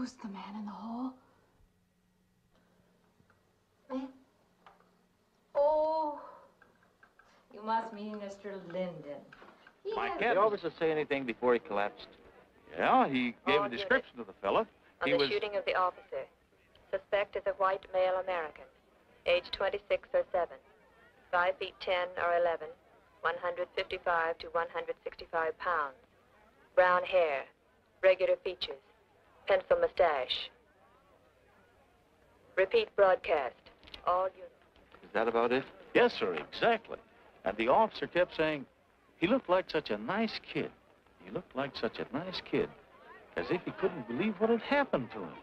Speaker 18: Who's the man in the hole?
Speaker 19: Man? Oh, you must mean Mr. Linden.
Speaker 20: Did the officer say anything before he collapsed?
Speaker 6: Yeah, he gave a description of the fella.
Speaker 21: On the shooting of the officer, suspect is a white male American, age 26 or 7, 5 feet 10 or 11, 155 to 165 pounds, brown hair, regular features, pencil mustache. Repeat broadcast. All units.
Speaker 20: Is that about it?
Speaker 6: Yes, sir, exactly. And the officer kept saying, he looked like such a nice kid. He looked like such a nice kid. As if he couldn't believe what had happened to him.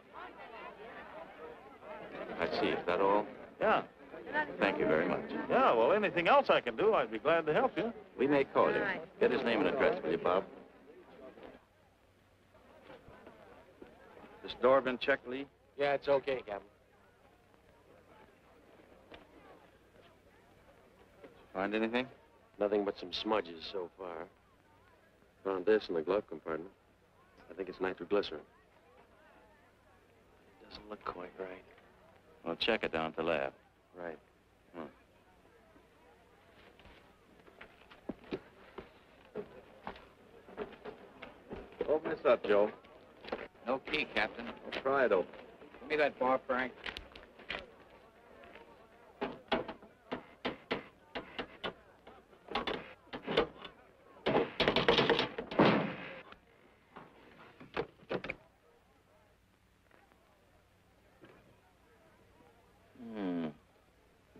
Speaker 20: I see. Is that all?
Speaker 6: Yeah.
Speaker 20: Thank you very much.
Speaker 6: Yeah, well, anything else I can do, I'd be glad to help you.
Speaker 20: We may call him. Get his name and address, will you, Bob?
Speaker 13: This door been checked, Lee?
Speaker 22: Yeah, it's okay, Captain.
Speaker 13: Find anything?
Speaker 22: Nothing but some smudges so far. Found this in the glove compartment. I think it's nitroglycerin. Doesn't look quite right.
Speaker 13: Well, check it down at the lab.
Speaker 22: Right.
Speaker 13: Open this up, Joe.
Speaker 17: No key, Captain.
Speaker 13: I'll try it open.
Speaker 17: Give me that bar, Frank.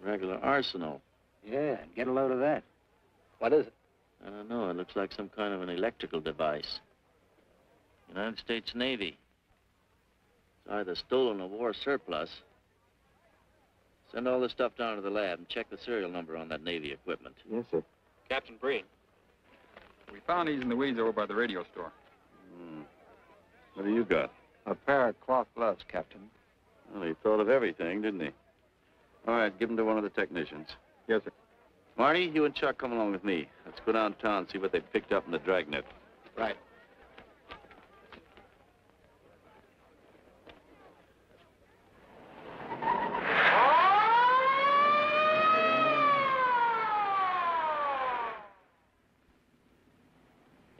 Speaker 13: Regular arsenal.
Speaker 22: Yeah, get a load of that. What is it?
Speaker 13: I don't know. It looks like some kind of an electrical device. United States Navy. It's either stolen or war surplus. Send all this stuff down to the lab and check the serial number on that Navy equipment.
Speaker 22: Yes, sir. Captain Breen.
Speaker 23: We found these in the weeds over by the radio store.
Speaker 13: What do you got?
Speaker 22: A pair of cloth gloves, Captain.
Speaker 13: Well, he thought of everything, didn't he? All right, give them to one of the technicians.
Speaker 23: Yes, sir.
Speaker 13: Marty, you and Chuck come along with me. Let's go downtown and see what they picked up in the dragnet.
Speaker 22: Right.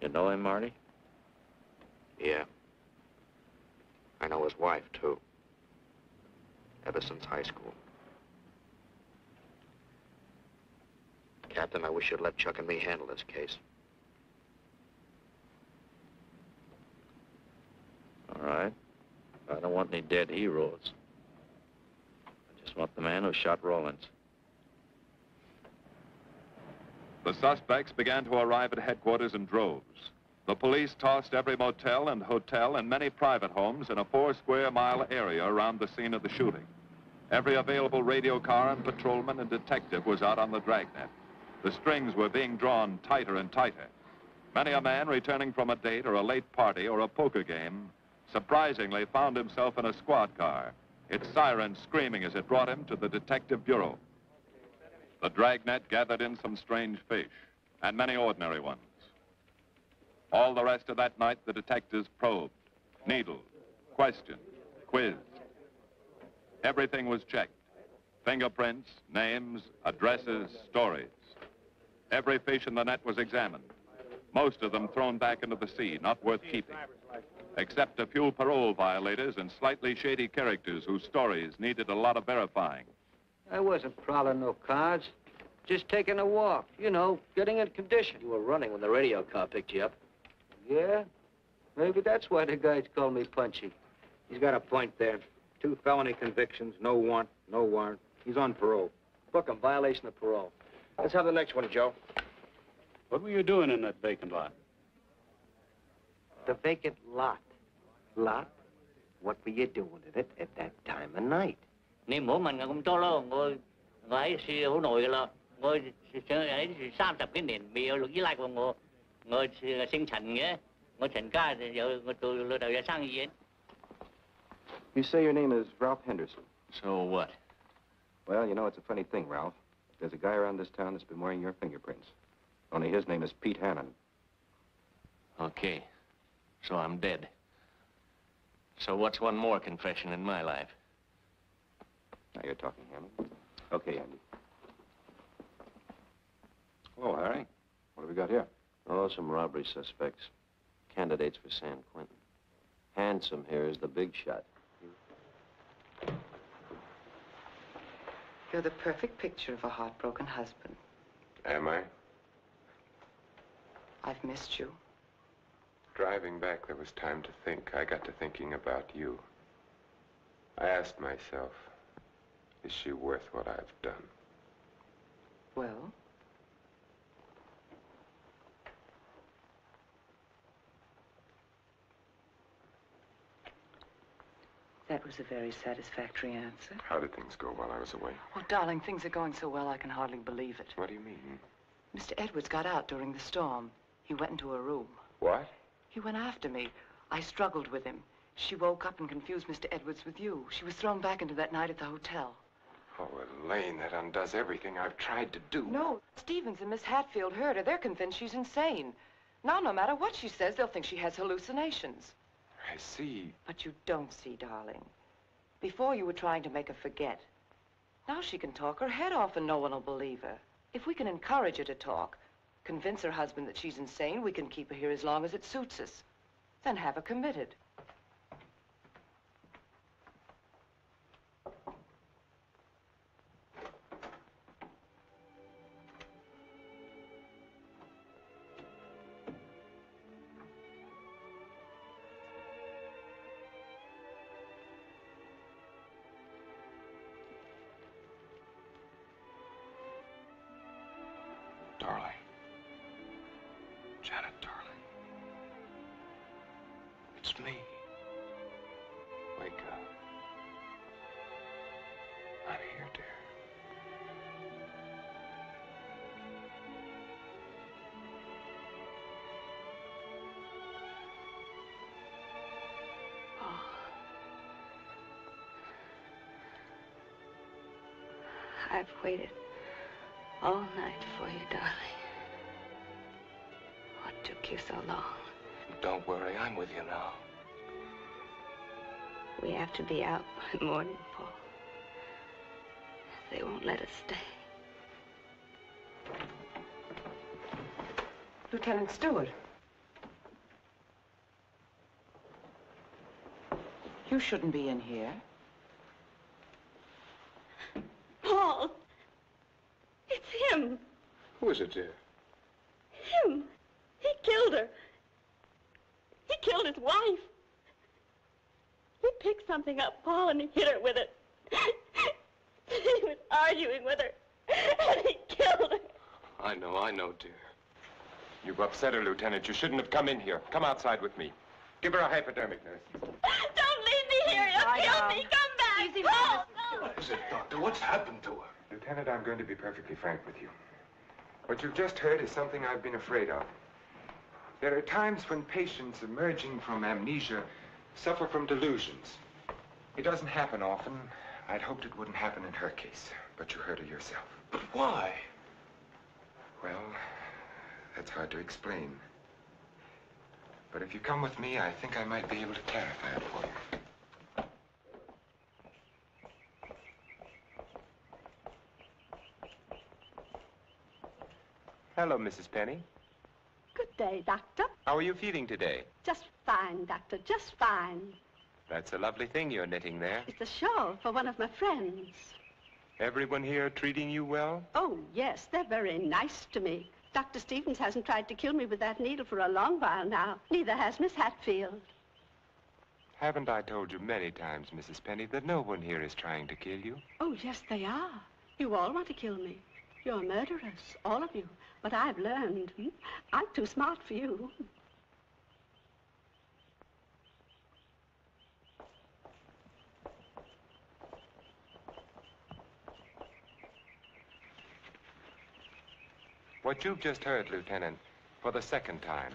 Speaker 13: You know him, Marty?
Speaker 22: Yeah. I know his wife, too. Ever since high school. Captain, I wish you'd let Chuck and me handle this case.
Speaker 13: All right. I don't want any dead heroes. I just want the man who shot Rawlins.
Speaker 24: The suspects began to arrive at headquarters in droves. The police tossed every motel and hotel and many private homes in a 4-square-mile area around the scene of the shooting. Every available radio car and patrolman and detective was out on the dragnet. The strings were being drawn tighter and tighter. Many a man returning from a date or a late party or a poker game surprisingly found himself in a squad car, its sirens screaming as it brought him to the detective bureau. The dragnet gathered in some strange fish, and many ordinary ones. All the rest of that night, the detectives probed, needled, questioned, quizzed. Everything was checked. Fingerprints, names, addresses, stories. Every fish in the net was examined. Most of them thrown back into the sea, not worth keeping. Except a few parole violators and slightly shady characters whose stories needed a lot of verifying.
Speaker 22: I wasn't prowling no cards. Just taking a walk, you know, getting in condition.
Speaker 13: You were running when the radio car picked you up.
Speaker 22: Yeah? Maybe that's why the guys call me Punchy.
Speaker 17: He's got a point there. 2 felony convictions, no warrant, no warrant. He's on parole.
Speaker 22: Book him, violation of parole. Let's have the next one, Joe.
Speaker 23: What were you doing in that vacant lot?
Speaker 22: The vacant lot. Lot? What were you doing in it at that time of night?
Speaker 25: Nên mỗi mình cũng cho lo ngồi ngồi siêu nổi là ngồi ấy 30 cái nền bị lục với lại của ngồi sinh thành nghĩa ngồi thành ca giờ ngồi từ lừa đầu ra sang gì.
Speaker 22: You say your name is Ralph Henderson.
Speaker 13: So what?
Speaker 22: Well, you know, it's a funny thing, Ralph. There's a guy around this town that's been wearing your fingerprints. Only his name is Pete Hannon.
Speaker 13: Okay. So I'm dead. So what's one more confession in my life?
Speaker 4: Now you're talking, Hammond. Okay, Andy. Oh, Harry. What have we got here?
Speaker 20: Oh, some robbery suspects. Candidates for San Quentin. Handsome here is the big shot.
Speaker 15: You're the perfect picture of a heartbroken husband.
Speaker 7: Am I?
Speaker 15: I've missed you.
Speaker 7: Driving back, there was time to think. I got to thinking about you. I asked myself, is she worth what I've done?
Speaker 15: Well? That was a very satisfactory answer.
Speaker 7: How did things go while I was away?
Speaker 15: Oh, darling, things are going so well I can hardly believe it.
Speaker 7: What do you mean?
Speaker 15: Mr. Edwards got out during the storm. He went into a room.
Speaker 7: What?
Speaker 15: He went after me. I struggled with him. She woke up and confused Mr. Edwards with you. She was thrown back into that night at the hotel.
Speaker 7: Oh, Elaine, that undoes everything I've tried to do.
Speaker 16: No, Stevens and Miss Hatfield heard her. They're convinced she's insane. Now, no matter what she says, they'll think she has hallucinations.
Speaker 7: I see.
Speaker 16: But you don't see, darling. Before you were trying to make her forget. Now she can talk her head off and no one will believe her. If we can encourage her to talk, convince her husband that she's insane, we can keep her here as long as it suits us. Then have her committed.
Speaker 7: Darling. Janet, darling. It's me. Wake up. I'm here, dear.
Speaker 9: Oh. I've waited all night for you, darling. What took you so long?
Speaker 7: Don't worry, I'm with you now.
Speaker 9: We have to be out by morning, Paul. They won't let us stay.
Speaker 16: Lieutenant Stewart. You shouldn't be in here.
Speaker 9: Paul! It's him!
Speaker 7: Who is it, dear?
Speaker 9: Him! He killed her. He killed his wife. He picked something up, Paul, and he hit her with it. He was arguing with her, and he killed her.
Speaker 7: I know, dear. You've upset her, Lieutenant. You shouldn't have come in here. Come outside with me. Give her a hypodermic, nurse.
Speaker 9: Don't leave me here. You'll kill me. Come back.
Speaker 16: Easy,
Speaker 9: Paul.
Speaker 7: What is it, Doctor? What's happened to her? Lieutenant, I'm going to be perfectly frank with you. What you've just heard is something I've been afraid of. There are times when patients emerging from amnesia suffer from delusions. It doesn't happen often. I'd hoped it wouldn't happen in her case, but you heard her yourself. But why? Well, that's hard to explain. But if you come with me, I think I might be able to clarify it for you. Hello, Mrs. Penny.
Speaker 8: Good day, Doctor.
Speaker 7: How are you feeling today?
Speaker 8: Just fine, Doctor, just fine.
Speaker 7: That's a lovely thing you're knitting there.
Speaker 8: It's a shawl for one of my friends.
Speaker 7: Everyone here treating you well?
Speaker 8: Oh, yes, they're very nice to me. Dr. Stevens hasn't tried to kill me with that needle for a long while now. Neither has Miss Hatfield.
Speaker 7: Haven't I told you many times, Mrs. Penny, that no one here is trying to kill you?
Speaker 8: Oh, yes, they are. You all want to kill me. You're murderers, all of you. But I've learned. I'm too smart for you.
Speaker 7: What you've just heard, Lieutenant, for the second time,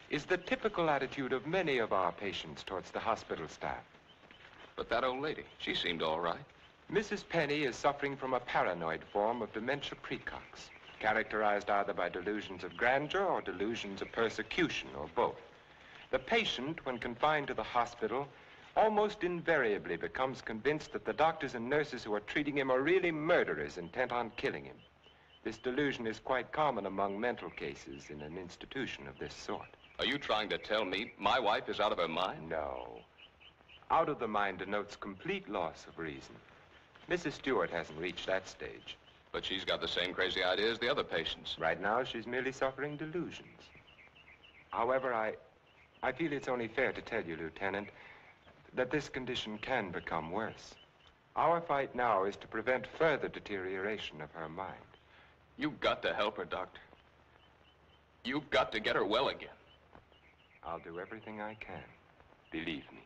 Speaker 7: is the typical attitude of many of our patients towards the hospital staff.
Speaker 4: But that old lady, she seemed all right.
Speaker 7: Mrs. Penny is suffering from a paranoid form of dementia precox, characterized either by delusions of grandeur or delusions of persecution, or both. The patient, when confined to the hospital, almost invariably becomes convinced that the doctors and nurses who are treating him are really murderers intent on killing him. This delusion is quite common among mental cases in an institution of this sort.
Speaker 3: Are you trying to tell me my wife is out of her mind?
Speaker 7: No. Out of the mind denotes complete loss of reason. Mrs. Stewart hasn't reached that stage.
Speaker 3: But she's got the same crazy idea as the other patients.
Speaker 7: Right now, she's merely suffering delusions. However, I feel it's only fair to tell you, Lieutenant, that this condition can become worse. Our fight now is to prevent further deterioration of her mind.
Speaker 3: You've got to help her, Doctor. You've got to get her well again.
Speaker 7: I'll do everything I can. Believe me.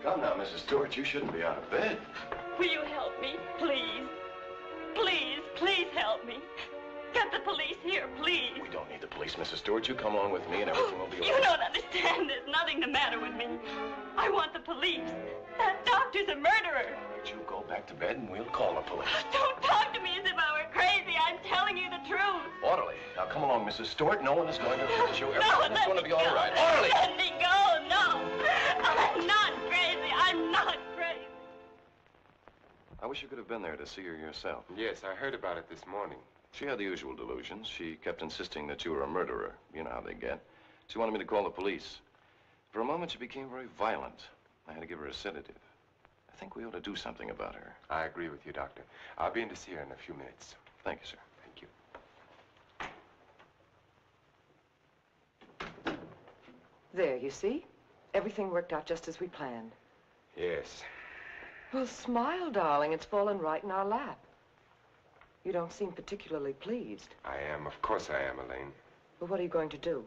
Speaker 10: Come now, Mrs. Stewart, you shouldn't be out of bed.
Speaker 11: Will you help me, please? Please, please help me. Get the police here, please.
Speaker 10: We don't need the police, Mrs. Stewart. You come along with me and everything will be all
Speaker 11: You
Speaker 10: right.
Speaker 11: don't understand. There's nothing the matter with me. I want the police. That doctor's a murderer.
Speaker 10: But you go back to bed and we'll call the police.
Speaker 11: Don't talk to me as if I were crazy. I'm telling you the truth.
Speaker 10: Orderly. Now come along, Mrs. Stewart. No one is going to hurt you.
Speaker 11: No,
Speaker 10: Everything is going to be all right.
Speaker 11: Go.
Speaker 10: Orderly!
Speaker 11: Let me go. No. I'm not crazy. I'm not crazy.
Speaker 10: I wish you could have been there to see her yourself.
Speaker 7: Yes, I heard about it this morning.
Speaker 10: She had the usual delusions. She kept insisting that you were a murderer. You know how they get. She wanted me to call the police. For a moment, she became very violent. I had to give her a sedative. I think we ought to do something about her.
Speaker 7: I agree with you, Doctor. I'll be in to see her in a few minutes.
Speaker 10: Thank you, sir.
Speaker 7: Thank you.
Speaker 16: There, you see? Everything worked out just as we planned.
Speaker 7: Yes.
Speaker 16: Well, smile, darling. It's fallen right in our lap. You don't seem particularly pleased.
Speaker 7: I am. Of course I am, Elaine.
Speaker 16: But what are you going to do?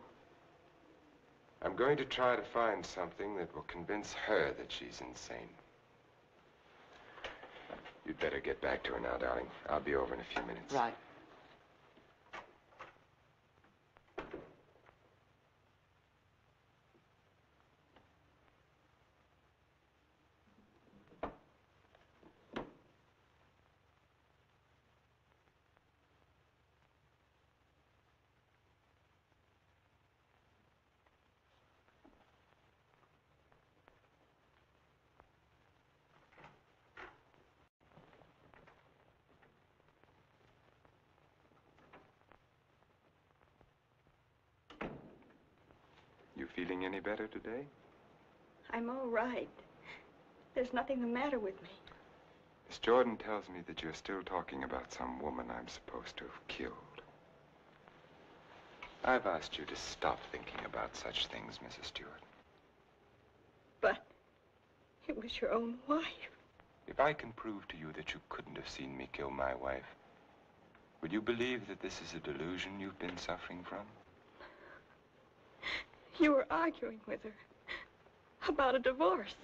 Speaker 7: I'm going to try to find something that will convince her that she's insane. You'd better get back to her now, darling. I'll be over in a few minutes.
Speaker 16: Right.
Speaker 7: You feeling any better today?
Speaker 8: I'm all right. There's nothing the matter with me.
Speaker 7: Miss Jordan tells me that you're still talking about some woman I'm supposed to have killed. I've asked you to stop thinking about such things, Mrs. Stewart.
Speaker 8: But it was your own wife.
Speaker 7: If I can prove to you that you couldn't have seen me kill my wife, would you believe that this is a delusion you've been suffering from?
Speaker 8: You were arguing with her about a divorce.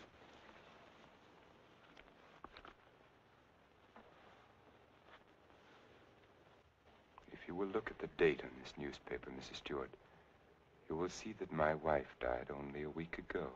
Speaker 7: If you will look at the date on this newspaper, Mrs. Stewart, you will see that my wife died only a week ago.